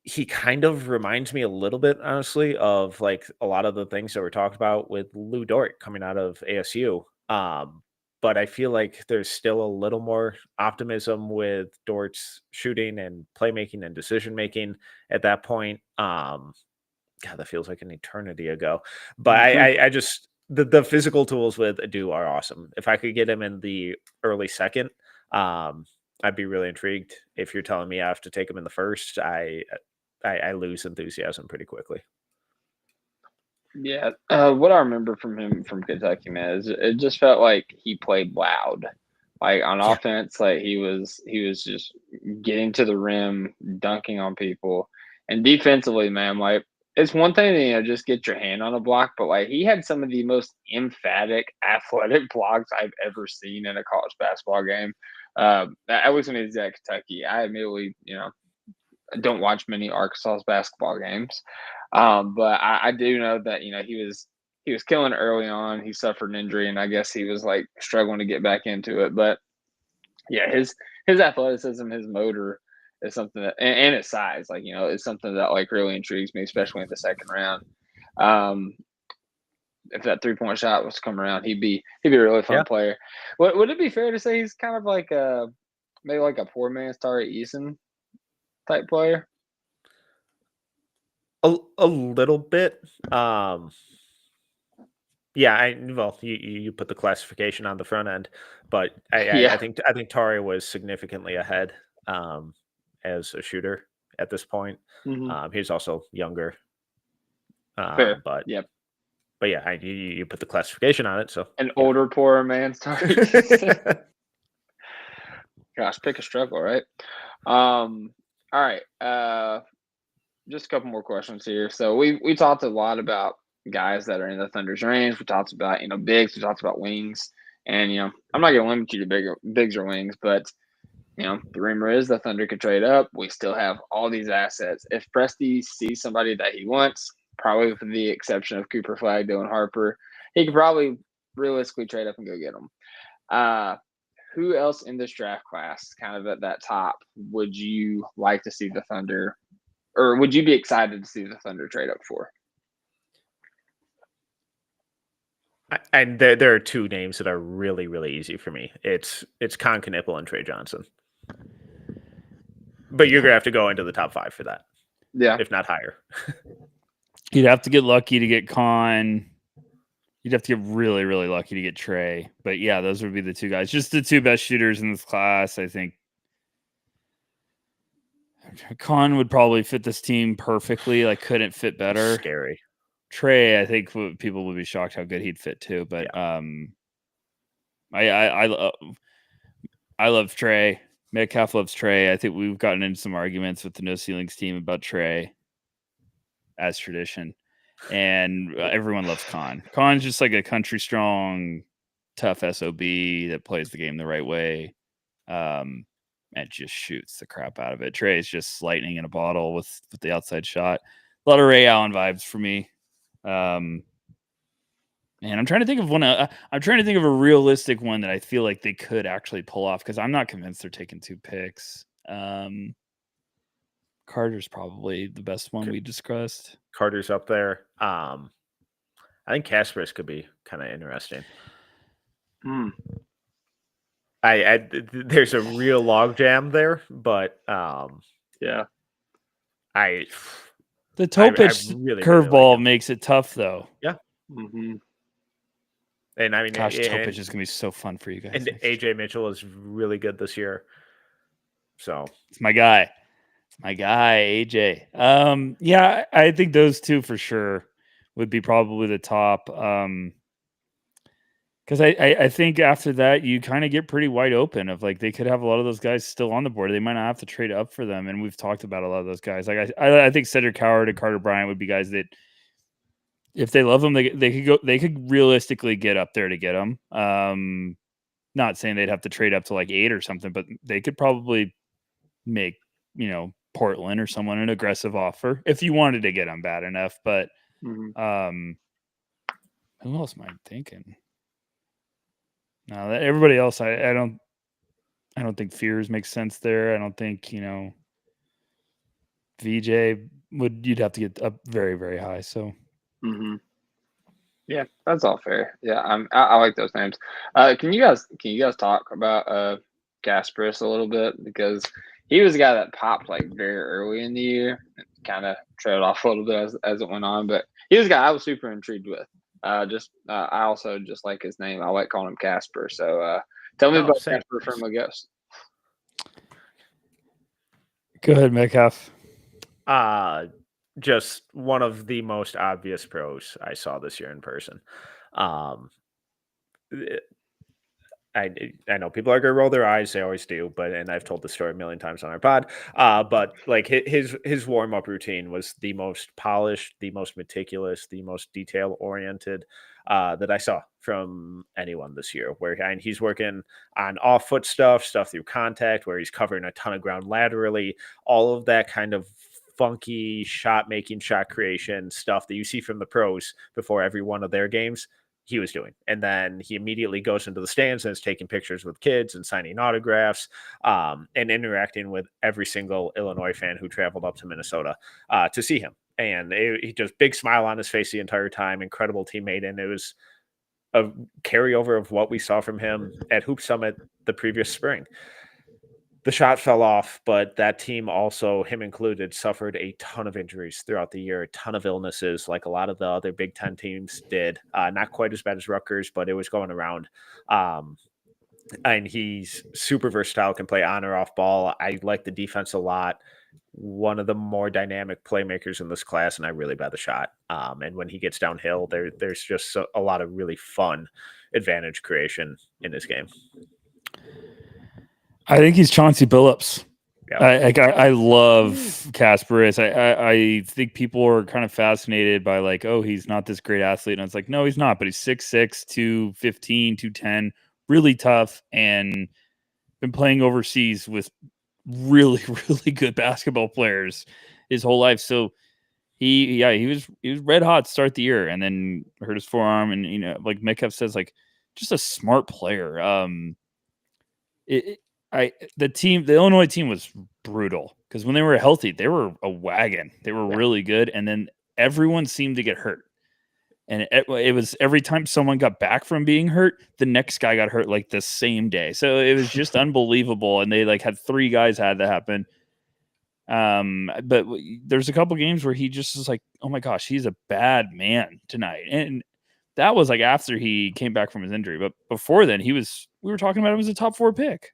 He kind of reminds me a little bit, honestly, of like a lot of the things that were talked about with Lou Dort coming out of ASU. But I feel like there's still a little more optimism with Dort's shooting and playmaking and decision making at that point. God, that feels like an eternity ago. But I just the physical tools with Adu are awesome. If I could get him in the early second, I'd be really intrigued. If you're telling me I have to take him in the first, I lose enthusiasm pretty quickly. Yeah, what I remember from him from Kentucky, man, is it just felt like he played loud. Like on offense, like he was just getting to the rim, dunking on people, and defensively, man, like it's one thing to just get your hand on a block, but like he had some of the most emphatic athletic blocks I've ever seen in a college basketball game. At least when he was at Kentucky, I admittedly, don't watch many Arkansas's basketball games, but I do know that he was killing it early on. He suffered an injury, and I guess he was like struggling to get back into it. But yeah, his athleticism, his motor is something that, and his size, like is something that like really intrigues me, especially in the second round. If that 3-point shot was to come around, he'd be a really fun player. Would it be fair to say he's kind of like maybe like a poor man's Tari Eason type player? A little bit. Yeah, well, you put the classification on the front end, but I think Tari was significantly ahead as a shooter at this point. He's also younger, Fair. but Yep. But yeah, you put the classification on it, so An older, poorer man's Tari. Gosh, pick a struggle, right? All right. Just a couple more questions here. So we talked a lot about guys that are in the Thunder's range. We talked about bigs. We talked about wings, and I'm not going to limit you to bigs or wings, but the rumor is the Thunder could trade up. We still have all these assets. If Presti sees somebody that he wants, probably with the exception of Cooper Flag, Dylan Harper, he could probably realistically trade up and go get them. Who else in this draft class, kind of at that top, would you like to see the Thunder, or would you be excited to see the Thunder trade up for? And there are two names that are really, really easy for me. It's Con Knipple and Trey Johnson. But you're gonna have to go into the top 5 for that. Yeah, if not higher. You'd have to get lucky to get Con. You'd have to get really, really lucky to get Trey. But yeah, those would be the two guys. Just the two best shooters in this class, I think. Con would probably fit this team perfectly. Like, couldn't fit better. Scary. Trey, I think people would be shocked how good he'd fit too. But yeah. I love Trey. Metcalf loves Trey. I think we've gotten into some arguments with the No Ceilings team about Trey, as tradition. And everyone loves Con. Con's just like a country strong, tough SOB that plays the game the right way. And just shoots the crap out of it. Trey's just lightning in a bottle with the outside shot. A lot of Ray Allen vibes for me. And I'm trying to think of one. I'm trying to think of a realistic one that I feel like they could actually pull off, because I'm not convinced they're taking 2 picks. Carter's probably the best one we discussed. Carter's up there. I think Kasparis could be kind of interesting. There's a real logjam there, but yeah. The toe pitch really curveball like makes it tough, though. Yeah. And I mean, gosh, toe pitch is gonna be so fun for you guys. And AJ Mitchell is really good this year, so it's my guy. AJ. Yeah, I think those two for sure would be probably the top. Because I think after that you kind of get pretty wide open of like they could have a lot of those guys still on the board. They might not have to trade up for them, and we've talked about a lot of those guys. Like I think Cedric Coward and Carter Bryant would be guys that, if they love them, they could go. They could realistically get up there to get them. Not saying they'd have to trade up to like 8 or something, but they could probably make Portland or someone an aggressive offer if you wanted to get them bad enough. But who else am I thinking? No, everybody else. I don't think Fears makes sense there. I don't think VJ would. You'd have to get up very, very high. So. Yeah, that's all fair. Yeah, I like those names. Can you guys talk about Kasparis a little bit, because he was a guy that popped like very early in the year and kind of trailed off a little bit as it went on, but he was a guy I was super intrigued with. I also just like his name. I like calling him Casper. So tell me about Casper from a Ghost. Go ahead, Metcalf. Just one of the most obvious pros I saw this year in person. I know people are going to roll their eyes. They always do. And I've told the story a million times on our pod. But like his warm-up routine was the most polished, the most meticulous, the most detail-oriented that I saw from anyone this year, where he's working on off-foot stuff through contact, where he's covering a ton of ground laterally, all of that kind of funky shot making, shot creation stuff that you see from the pros before every one of their games, he was doing. And then he immediately goes into the stands and is taking pictures with kids and signing autographs and interacting with every single Illinois fan who traveled up to Minnesota to see him. And he just big smile on his face the entire time, incredible teammate. And it was a carryover of what we saw from him at Hoop Summit the previous spring. the shot fell off, but that team also, him included, suffered a ton of injuries throughout the year, a ton of illnesses, like a lot of the other Big Ten teams did. Not quite as bad as Rutgers, but it was going around. And he's super versatile, can play on or off ball. I like the defense a lot. One of the more dynamic playmakers in this class, and I really bet the shot. And when he gets downhill, there's just a lot of really fun advantage creation in his game. I think he's Chauncey Billups. Yeah. I love Kasparis. I think people are kind of fascinated by like, oh, he's not this great athlete. And it's like, no, he's not, but he's 6'6", 215, 210, really tough, and been playing overseas with really, really good basketball players his whole life. So he was red hot to start the year and then hurt his forearm. And, you know, like Metcalf says, like, just a smart player. The Illinois team was brutal because when they were healthy, they were a wagon. They were really good, and then everyone seemed to get hurt. And it was every time someone got back from being hurt, the next guy got hurt like the same day. So it was just unbelievable. And they like had 3 guys had that happen. But there's a couple games where he just is like, oh my gosh, he's a bad man tonight. And that was like after he came back from his injury. But before then, we were talking about him as a top 4 pick.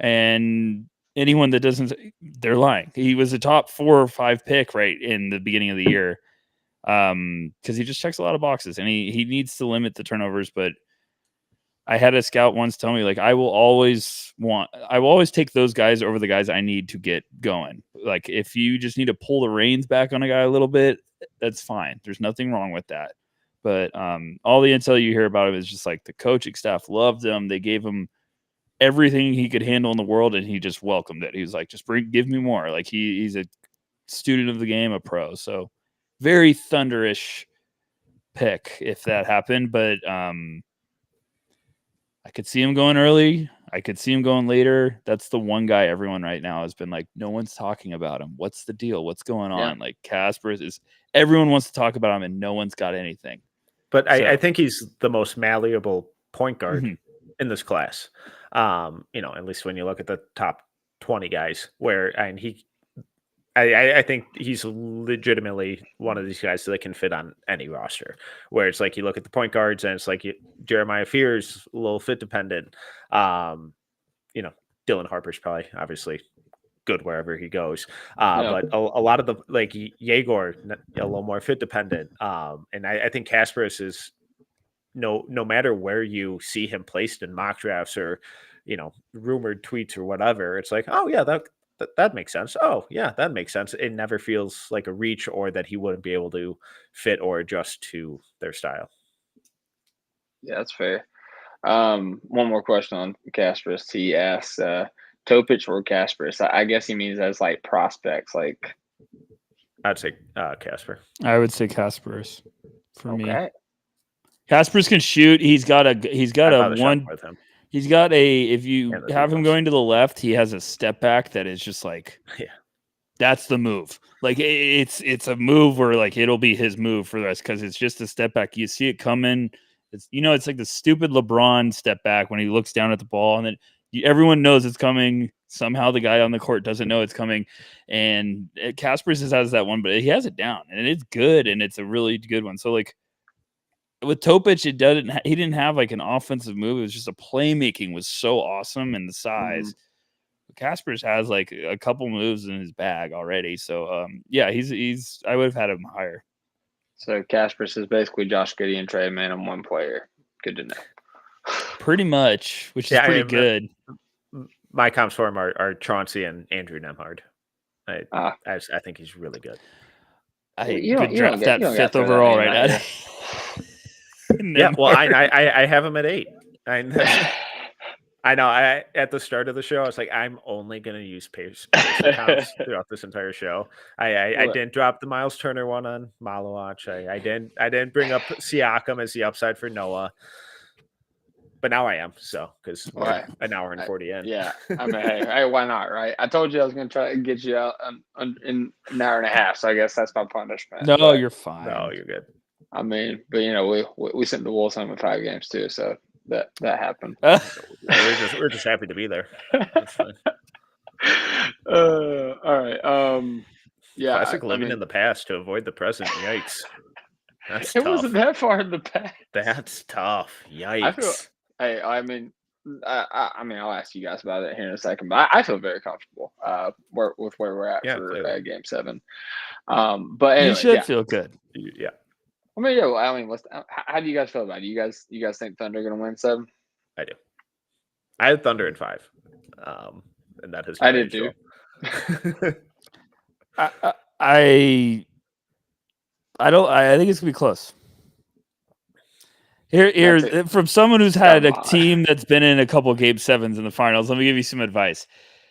And anyone that doesn't, they're lying. He was a top 4 or 5 pick right in the beginning of the year because he just checks a lot of boxes and he needs to limit the turnovers. But I had a scout once tell me, like, I will always take those guys over the guys I need to get going. Like, if you just need to pull the reins back on a guy a little bit, that's fine. There's nothing wrong with that. But all the intel you hear about him is just like the coaching staff loved him. They gave him everything he could handle in the world, and he just welcomed it. He was like, just give me more. Like he's a student of the game, a pro. So very thunderish pick if that happened. But I could see him going early. I could see him going later. That's the one guy everyone right now has been like, no one's talking about him. What's the deal? What's going on? Like Kasparis everyone wants to talk about him and no one's got anything. But so, I think he's the most malleable point guard in this class. You know, at least when you look at the top 20 guys, I think he's legitimately one of these guys that can fit on any roster. Where it's like you look at the point guards and it's like Jeremiah Fears, a little fit dependent. You know, Dylan Harper's probably obviously good wherever he goes. But a lot of the like Yegor, a little more fit dependent. And I think Kasparis is. No matter where you see him placed in mock drafts or, you know, rumored tweets or whatever, it's like, oh yeah, that makes sense. Oh yeah, that makes sense. It never feels like a reach or that he wouldn't be able to fit or adjust to their style. Yeah, that's fair. One more question on Kasparis. He asks, Topic or Kasparis? I guess he means as like prospects. Like, I'd say Kasper. I would say Kasparis for me. Kasparis can shoot. If you have him going to the left, he has a step back that is just like, that's the move. Like it's a move where like it'll be his move for the rest because it's just a step back. You see it coming. It's like the stupid LeBron step back when he looks down at the ball and then everyone knows it's coming. Somehow the guy on the court doesn't know it's coming. And Kasparis has that one, but he has it down and it's good and it's a really good one. So like, with Topic, he didn't have like an offensive move. It was just a playmaking was so awesome and the size. Kasparis has like a couple moves in his bag already. So he's I would have had him higher. So Kasparis is basically Josh Giddey and Trey Man on one player. Good to know. Pretty much, which is pretty good. My comps for him are Chauncey and Andrew Nembhard. I think he's really good. Could draft that 5th overall right now. Yeah, well, I have him at 8. I know. At the start of the show, I was like, I'm only going to use pace accounts throughout this entire show. I didn't drop the Miles Turner one on Malaak. I didn't bring up Siakam as the upside for Noah, but now I am. So because we're an hour and 40 in. Yeah, I mean, hey, why not, right? I told you I was going to try to get you out in an hour and a half. So I guess that's my punishment. No, you're fine. No, you're good. I mean, but you know, we sent the Wolves home in 5 games too, so that happened. We're just happy to be there. That's fine. All right. Yeah. Classic I living mean, in the past to avoid the present. Yikes. That's it tough. wasn't that far in the past. That's tough. I feel. Yikes. Hey, I mean, I'll ask you guys about it here in a second, but I feel very comfortable with where we're at Yeah, for clearly. Game 7. But You anyways, should yeah. feel good. Yeah. I mean, yeah. Well, I mean, how do you guys feel about it? You guys think Thunder going to win 7? I do. I had Thunder in 5. And that has I not did aged too. well. I think it's gonna be close. Here, from someone who's had a team that's been in a couple Game 7s in the finals, let me give you some advice.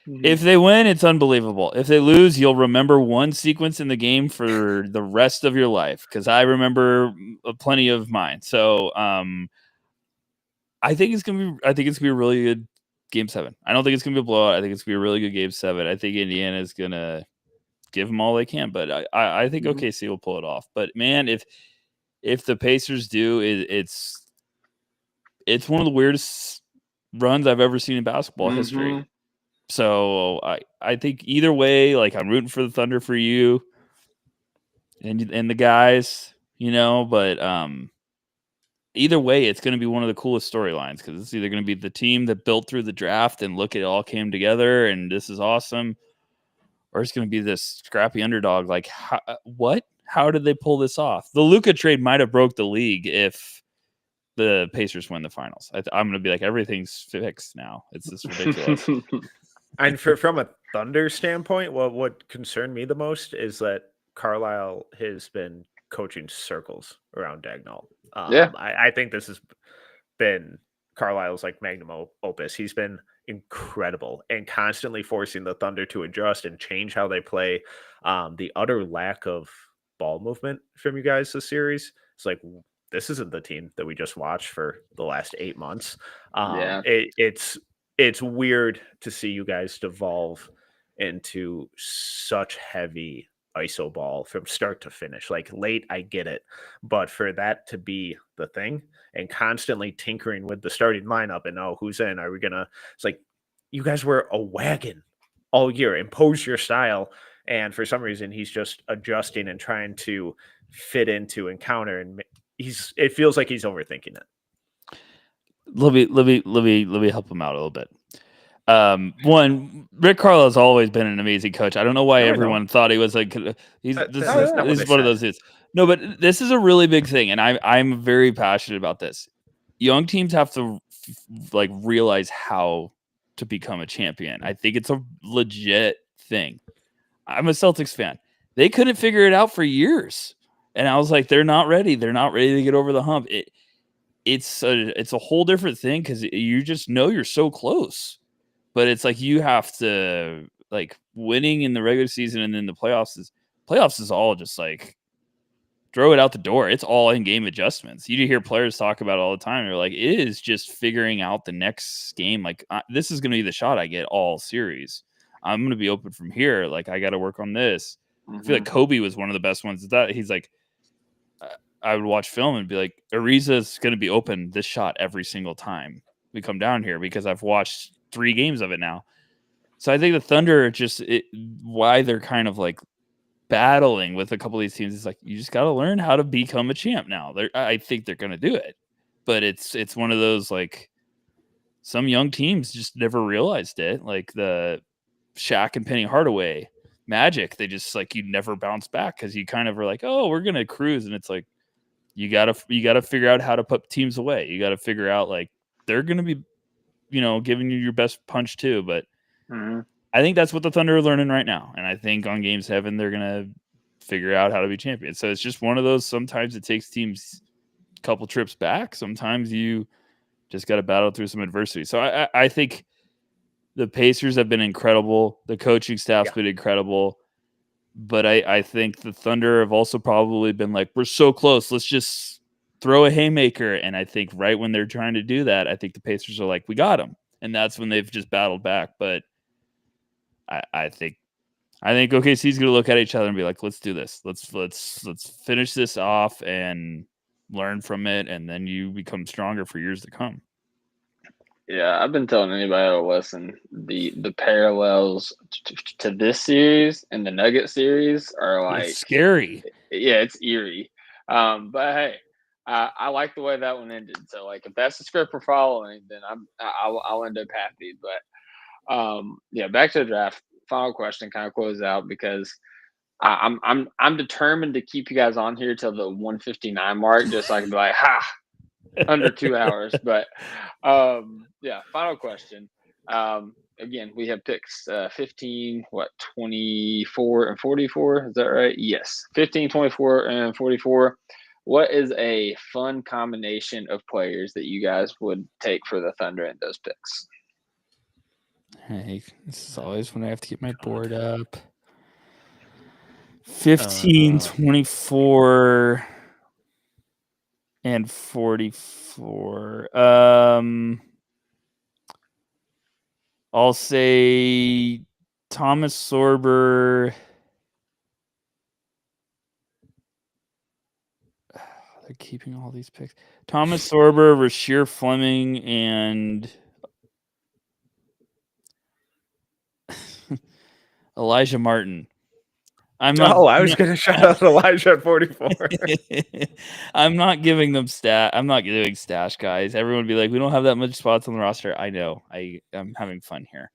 Mm-hmm. If they win, it's unbelievable. If they lose, you'll remember one sequence in the game for the rest of your life. Because I remember plenty of mine. So, I think it's gonna be a really good Game 7. I don't think it's gonna be a blowout. I think it's gonna be a really good Game 7. I think Indiana's gonna give them all they can, but I think OKC will pull it off. But man, if the Pacers do, it's one of the weirdest runs I've ever seen in basketball history. So I think either way, like I'm rooting for the Thunder for you and the guys, but either way, it's going to be one of the coolest storylines because it's either going to be the team that built through the draft and look, it all came together and this is awesome, or it's going to be this scrappy underdog. Like, how did they pull this off? The Luka trade might have broke the league if the Pacers win the finals. I'm going to be like, everything's fixed now. It's just ridiculous. And from a Thunder standpoint, what concerned me the most is that Carlisle has been coaching circles around Dagnall. I think this has been Carlisle's like magnum opus. He's been incredible and constantly forcing the Thunder to adjust and change how they play. The utter lack of ball movement from you guys this series, it's like, this isn't the team that we just watched for the last 8 months. It's weird to see you guys devolve into such heavy Isoball from start to finish. Like late, I get it, but for that to be the thing and constantly tinkering with the starting lineup and who's in, are we gonna? It's like you guys were a wagon all year. Impose your style, and for some reason, he's just adjusting and trying to fit into and counter, and it feels like he's overthinking it. Let me help him out a little bit. One, Rick Carlisle's always been an amazing coach. I don't know why everyone thought he was like he's one of those dudes. No, but this is a really big thing, and I'm very passionate about this. Young teams have to realize how to become a champion. I think it's a legit thing. I'm a Celtics fan. They couldn't figure it out for years, and I was like, they're not ready. They're not ready to get over the hump. It's a whole different thing because you just know you're so close. But it's like you have to winning in the regular season and then the playoffs is all just like throw it out the door. It's all in-game adjustments. You hear players talk about it all the time. They're like, it is just figuring out the next game. Like this is going to be the shot I get all series. I'm going to be open from here. Like I got to work on this. I feel like Kobe was one of the best ones. That he's like, I would watch film and be like, Ariza's going to be open this shot every single time we come down here because I've watched 3 games of it now. So I think the Thunder why they're kind of like battling with a couple of these teams is like, you just got to learn how to become a champ now. I think they're going to do it, but it's one of those, like, some young teams just never realized it. Like the Shaq and Penny Hardaway Magic, they just you never bounce back because you kind of are like, oh, we're going to cruise. And it's like, you gotta figure out how to put teams away. You got to figure out they're going to be, giving you your best punch too. But I think that's what the Thunder are learning right now. And I think on Game 7, they're going to figure out how to be champions. So it's just one of those, sometimes it takes teams a couple trips back. Sometimes you just got to battle through some adversity. So I think the Pacers have been incredible. The coaching staff's been incredible. But I think the Thunder have also probably been like, we're so close. Let's just throw a haymaker. And I think right when they're trying to do that, I think the Pacers are like, we got them. And that's when they've just battled back. But I think OKC's going to look at each other and be like, let's do this. Let's finish this off and learn from it. And then you become stronger for years to come. Yeah, I've been telling anybody to listen. The parallels to this series and the Nugget series are like It's scary. Yeah, it's eerie. But hey, I like the way that one ended. So like, if that's the script we're following, then I'll end up happy. But yeah, back to the draft. Final question, kind of close out because I'm determined to keep you guys on here till the 159 mark, just so I can be like, ha, under 2 hours. But yeah, final question. Again, we have picks 15, 24 and 44. Is that right? Yes. 15, 24 and 44. What is a fun combination of players that you guys would take for the Thunder in those picks? Hey, this is always when I have to get my board up. 15, 24 and 44. I'll say Thomas Sorber. They're keeping all these picks. Thomas Sorber, Rasheer Fleming, and Elijah Martin. I was going to shout out Elijah at 44. I'm not giving them I'm not doing stash guys. Everyone would be like, we don't have that much spots on the roster. I know. I'm having fun here.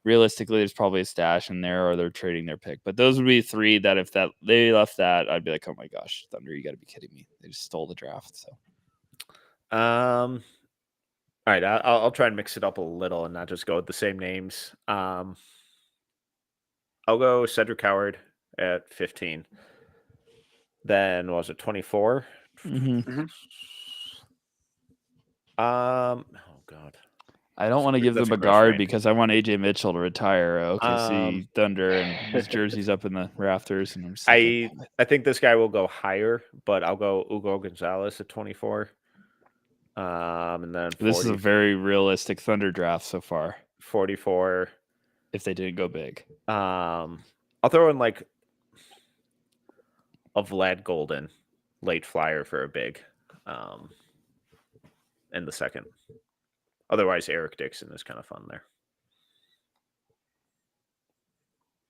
Realistically, there's probably a stash in there or they're trading their pick. But those would be three that if they left that, I'd be like, oh my gosh, Thunder, you got to be kidding me. They just stole the draft. So, all right, I'll try and mix it up a little and not just go with the same names. I'll go Cedric Coward at 15. Then what was it 24? Mm-hmm. Oh God. I don't want to give them a guard because I want AJ Mitchell to retire. OKC Thunder and his jersey's up in the rafters. And I think this guy will go higher, but I'll go Hugo Gonzalez at 24. And then 40, this is a very realistic Thunder draft so far. 44. If they didn't go big, I'll throw in like a Vlad Golden late flyer for a big in the second. Otherwise, Eric Dixon is kind of fun there.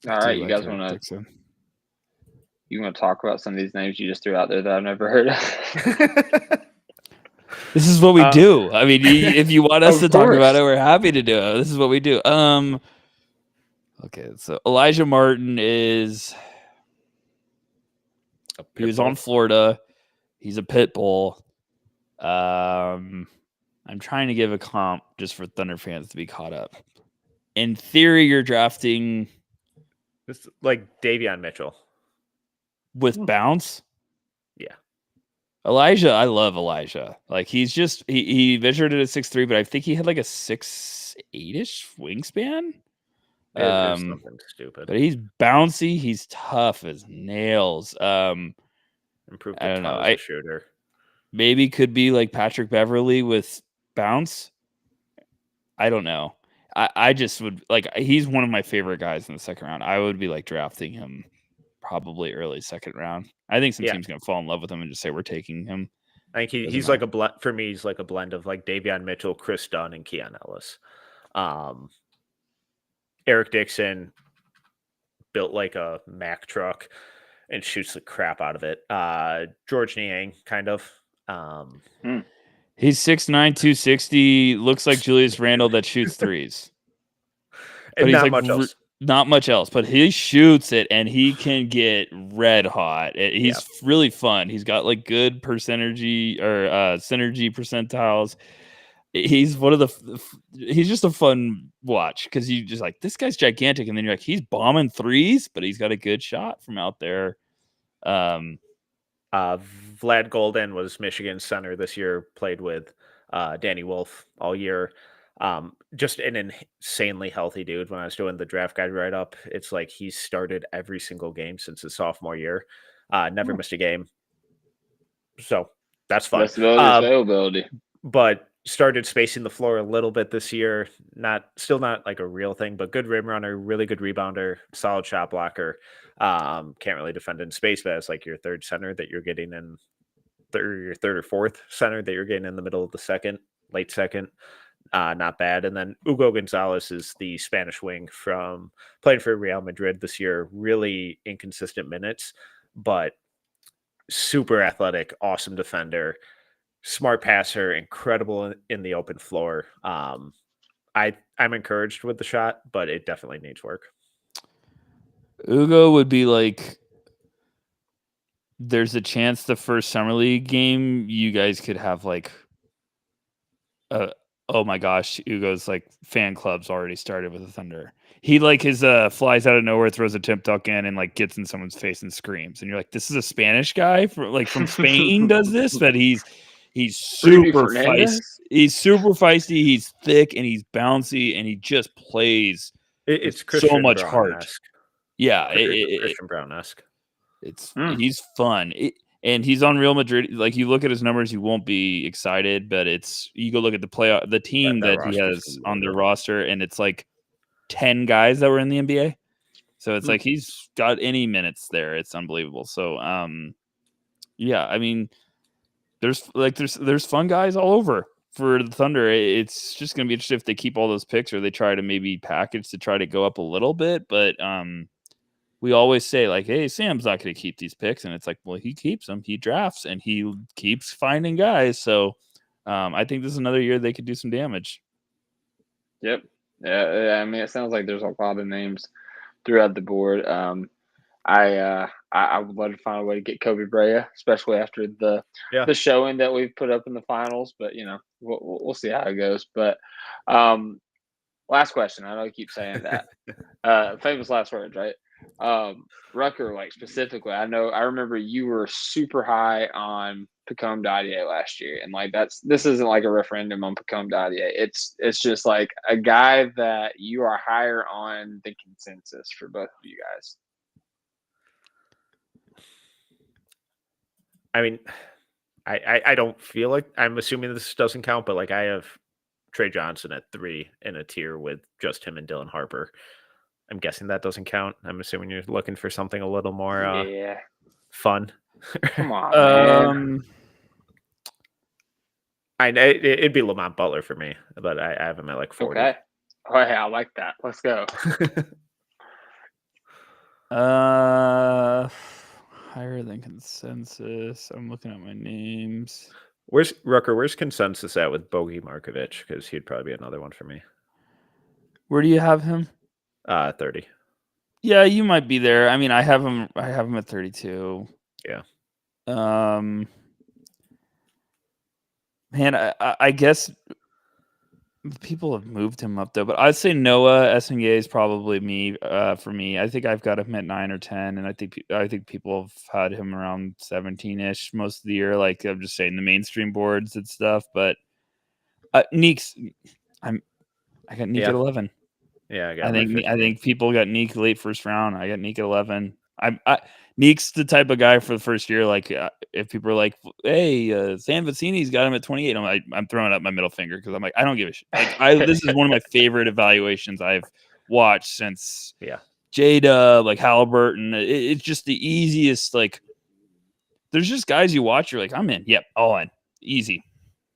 All right, you guys want to talk about some of these names you just threw out there that I've never heard of? This is what we do. I mean, if you want us to talk about it, we're happy to do it. This is what we do. Okay, so Elijah Martin is. He was on Florida. He's a pit bull. I'm trying to give a comp just for Thunder fans to be caught up. In theory, you're drafting. It's like Davion Mitchell. With bounce? Yeah. Elijah, I love Elijah. Like he measured it at 6'3", but I think he had like a 6'8"-ish wingspan. Something stupid. But he's bouncy. He's tough as nails. Improved I don't know. Shooter. Maybe could be like Patrick Beverly with bounce. I don't know. I just would like. He's one of my favorite guys in the second round. I would be like drafting him probably early second round. I think some team's gonna fall in love with him and just say we're taking him. I think he's like a blend for me. He's like a blend of like Davion Mitchell, Chris Dunn, and Keon Ellis. Eric Dixon built like a Mack truck and shoots the crap out of it. George Niang, kind of. He's 6'9", 260. Looks like Julius Randle that shoots threes. But he's not much else. Not much else, but he shoots it and he can get red hot. He's really fun. He's got like good synergy percentiles. He's one of he's just a fun watch because you just like, this guy's gigantic. And then you're like, he's bombing threes, but he's got a good shot from out there. Vlad Golden was Michigan's center this year, played with Danny Wolf all year. Just an insanely healthy dude. When I was doing the draft guide write-up, it's like he's started every single game since his sophomore year. Never missed a game. So that's fun. Availability. But started spacing the floor a little bit this year. Still not like a real thing, but good rim runner, really good rebounder, solid shot blocker. Can't really defend in space, but it's like your third center that you're getting in, your third or fourth center that you're getting in the middle of the second, late second. not bad. And then Hugo Gonzalez is the Spanish wing from playing for Real Madrid this year. Really inconsistent minutes, but super athletic, awesome defender, smart passer, incredible in the open floor. I'm encouraged with the shot, but it definitely needs work. Hugo would be like, there's a chance the first summer league game you guys could have like oh my gosh, Hugo's like fan club's already started with the Thunder. He like his flies out of nowhere, throws a tip tuck in, and like gets in someone's face and screams. And you're like, this is a Spanish guy from Spain does this, but he's super feisty. He's super feisty. He's thick and he's bouncy and he just plays. It's so much heart. Yeah, Christian Brown-esque. He's fun. And he's on Real Madrid. Like, you look at his numbers, you won't be excited, but you go look at the team that he has on their roster, and it's like 10 guys that were in the NBA. So it's like he's got any minutes there. It's unbelievable. So yeah, I mean, there's fun guys all over for the Thunder. It's just gonna be interesting if they keep all those picks or they try to maybe package to try to go up a little bit, but we always say, like, hey, Sam's not going to keep these picks. And it's like, well, he keeps them. He drafts, and he keeps finding guys. So I think this is another year they could do some damage. Yep. Yeah, I mean, it sounds like there's a lot of names throughout the board. I would love to find a way to get Kobe Bryant, especially after the showing that we've put up in the finals. But, we'll see how it goes. But last question. I know you keep saying that. Famous last words, right? Rucker, like, specifically, I remember you were super high on Pacome Dadier last year, and like this isn't like a referendum on Pacome Dadier. It's just like a guy that you are higher on the consensus for both of you guys. I mean, I don't feel like, I'm assuming this doesn't count, but like I have Trey Johnson at 3 in a tier with just him and Dylan Harper. I'm guessing that doesn't count. I'm assuming you're looking for something a little more fun. Come on, man. It'd be Lamont Butler for me, but I have him at like 40. Okay. Oh, hey, I like that. Let's go. Higher than consensus. I'm looking at my names. Where's Rucker? Where's consensus at with Bogey Markovich? Because he'd probably be another one for me. Where do you have him? 30. Yeah, you might be there. I mean, I have him at 32. Yeah. Man, I guess people have moved him up though, but I'd say Noah Essen is probably me for me. I think I've got him at 9 or 10, and I think people have had him around 17-ish most of the year. Like, I'm just saying the mainstream boards and stuff, but Neek's I got Neek at 11. Yeah, I think people got Neek late first round. I got Neek at 11. Neek's the type of guy for the first year. Like, if people are like, "Hey, Sam Vecini's got him at 28," I'm throwing up my middle finger because I'm like, I don't give a shit. Like, this is one of my favorite evaluations I've watched since J-Dub, like Halliburton. It's just the easiest. Like, there's just guys you watch, you're like, I'm in. Yep, all in, easy.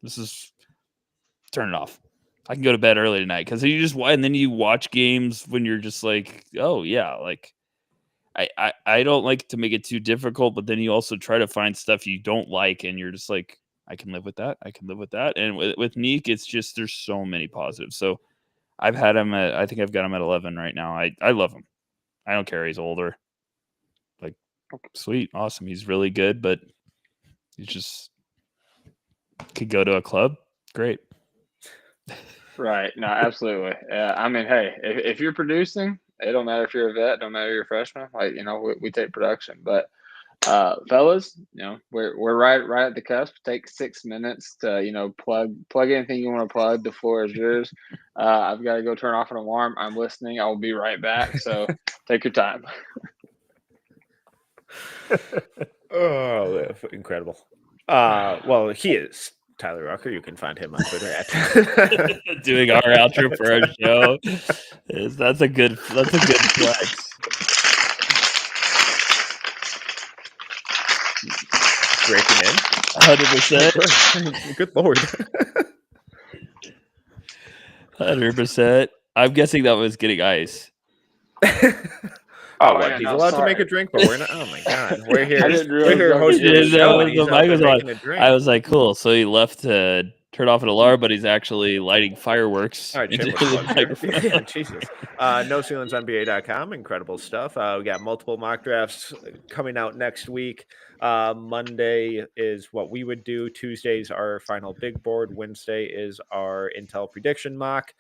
This is turn it off. I can go to bed early tonight because and then you watch games when you're just like, oh yeah, like I don't like to make it too difficult, but then you also try to find stuff you don't like, and you're just like, I can live with that. I can live with that. And with Neek, it's just there's so many positives. So I've had him I think I've got him at 11 right now. I love him. I don't care. He's older. Like, sweet, awesome. He's really good, but he just could go to a club. Great. Right. No, absolutely. I mean, hey, if you're producing, it don't matter if you're a vet, don't matter if you're a freshman. Like, we take production. But fellas, we're right at the cusp. Take 6 minutes to, plug anything you want to plug. The floor is yours. I've got to go turn off an alarm. I'm listening. I will be right back. So take your time. Oh, incredible. Well, he is Tyler Rucker. You can find him on Twitter at doing our outro for our show. That's a good flex. Breaking in 100%. Good Lord. 100%. I'm guessing that was getting ice. Look, he's allowed to make a drink, but we're not. Oh my god, we're here. I didn't We're here realize hosting the show, and he's the out mic there was on. making a drink. I was like, cool. So he left to turn off an alarm, but he's actually lighting fireworks. All right, into shameless the plug here. microphone. Yeah, Jesus. NoCeilingsNBA.com, incredible stuff. We got multiple mock drafts coming out next week. Monday is what we would do. Tuesday's our final big board. Wednesday is our Intel prediction mock.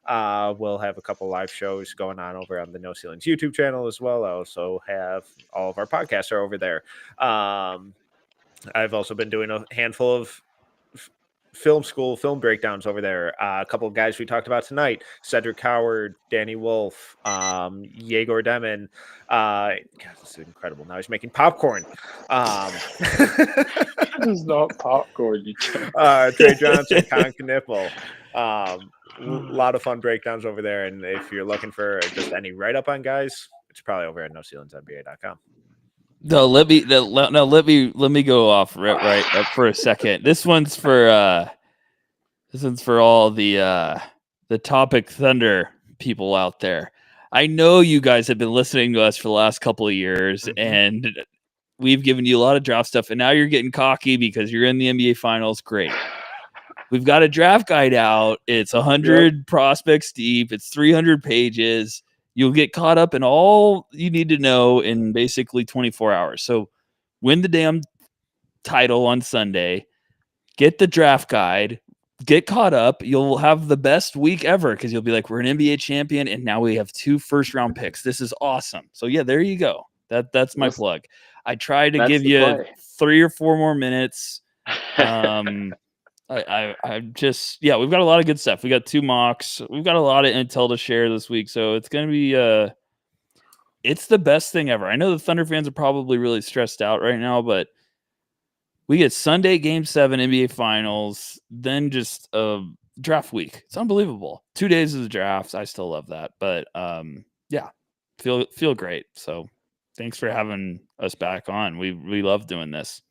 We'll have a couple live shows going on over on the No Ceilings YouTube channel as well. I also have all of our podcasts are over there. I've also been doing a handful of film school film breakdowns over there. A couple of guys we talked about tonight: Cedric Coward, Danny Wolf, Yegor Demon. God, this is incredible. Now he's making popcorn. It's not popcorn. Trey Johnson, Con Knipple. A lot of fun breakdowns over there. And if you're looking for just any write up on guys, it's probably over at NoCeilingsNBA.com. No, let me go off right for a second. This one's for all the Topic Thunder people out there. I know you guys have been listening to us for the last couple of years, and we've given you a lot of draft stuff, and now you're getting cocky because you're in the NBA Finals. Great. We've got a draft guide out. It's 100 prospects deep. It's 300 pages. You'll get caught up in all you need to know in basically 24 hours. So win the damn title on Sunday. Get the draft guide. Get caught up. You'll have the best week ever because you'll be like, we're an NBA champion, and now we have 2 first-round picks. This is awesome. So, yeah, there you go. That's my plug. I tried to give you 3 or 4 more minutes. I just, we've got a lot of good stuff. We got 2 mocks. We've got a lot of intel to share this week. So it's going to be, it's the best thing ever. I know the Thunder fans are probably really stressed out right now, but we get Sunday Game 7 NBA Finals, then just a draft week. It's unbelievable. 2 days of the drafts. I still love that. But feel great. So thanks for having us back on. We love doing this.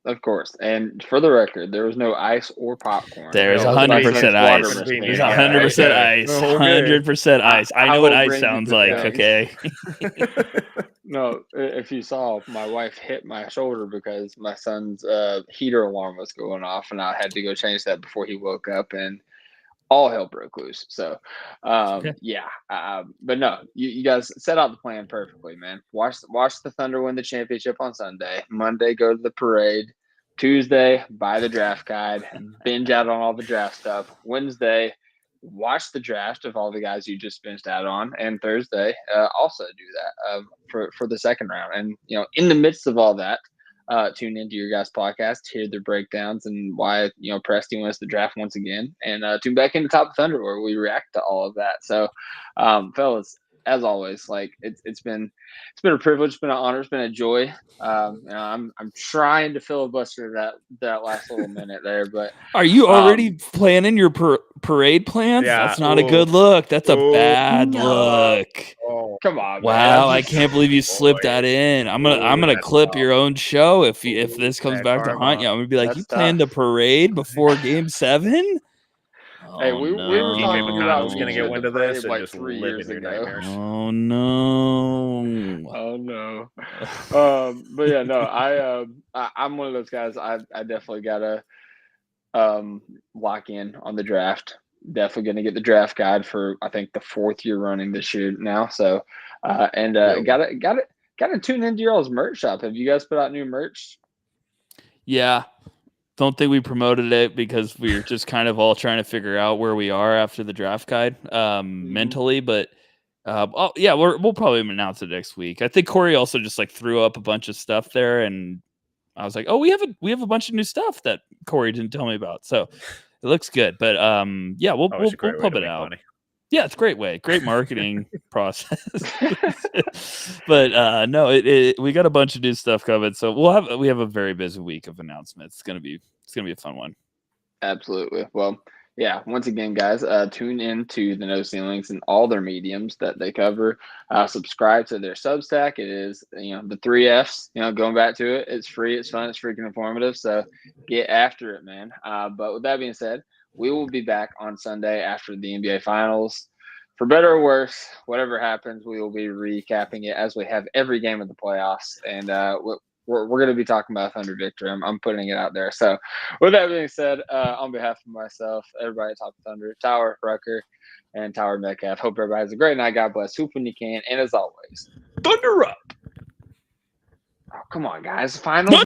Of course. And for the record, there was no ice or popcorn. There's 100% ice. There's 100% ice. 100% ice. I know what ice sounds like, okay? No, if you saw, my wife hit my shoulder because my son's heater alarm was going off, and I had to go change that before he woke up, and all hell broke loose. So, but no, you guys set out the plan perfectly, man. Watch the Thunder win the championship on Sunday. Monday, go to the parade. Tuesday, buy the draft guide, binge out on all the draft stuff. Wednesday, watch the draft of all the guys you just binged out on. And Thursday, also do that for the second round. And, in the midst of all that, tune into your guys' podcast, hear their breakdowns and why, Presty wins the draft once again. And tune back into Top Thunder where we react to all of that. So, fellas, as always, it's been a privilege, it's been an honor, it's been a joy. I'm trying to filibuster that last little minute there, but are you already planning your parade plans? Yeah. That's not a good look. That's a bad look. Oh, come on! Wow, man. I can't believe you slipped that in. I'm gonna clip your own show if this comes back to haunt you. I'm gonna be like, That's you planned a parade before Game 7? Hey, we were talking about was going to get wind of this and like just 3 live years in your ago. nightmares. Oh no! Oh no! But yeah, no, I'm one of those guys. I definitely gotta lock in on the draft. Definitely gonna get the draft guide for I think the 4th year running this year now. So gotta tune into your all's merch shop. Have you guys put out new merch? Yeah. Don't think we promoted it because we were just kind of all trying to figure out where we are after the draft guide mentally. But we'll probably announce it next week. I think Corey also just threw up a bunch of stuff there, and I was like, oh, we have a bunch of new stuff that Corey didn't tell me about. So it looks good. But we'll pub it out. Money. Yeah, it's a great marketing process. But no, we got a bunch of new stuff coming, so we have a very busy week of announcements. It's gonna be a fun one. Absolutely. Well, yeah. Once again, guys, tune in to the No Ceilings and all their mediums that they cover. Subscribe to their Substack. It is the 3 Fs. Going back to it, it's free, it's fun, it's freaking informative. So get after it, man. But with that being said, we will be back on Sunday after the NBA Finals. For better or worse, whatever happens, we will be recapping it as we have every game of the playoffs. And we're going to be talking about Thunder victory. I'm putting it out there. So with that being said, on behalf of myself, everybody at Talk Thunder, Tower, Rucker, and Tower Metcalf, hope everybody has a great night. God bless. Hoop when you can. And as always, Thunder up. oh, come on, guys. Finals.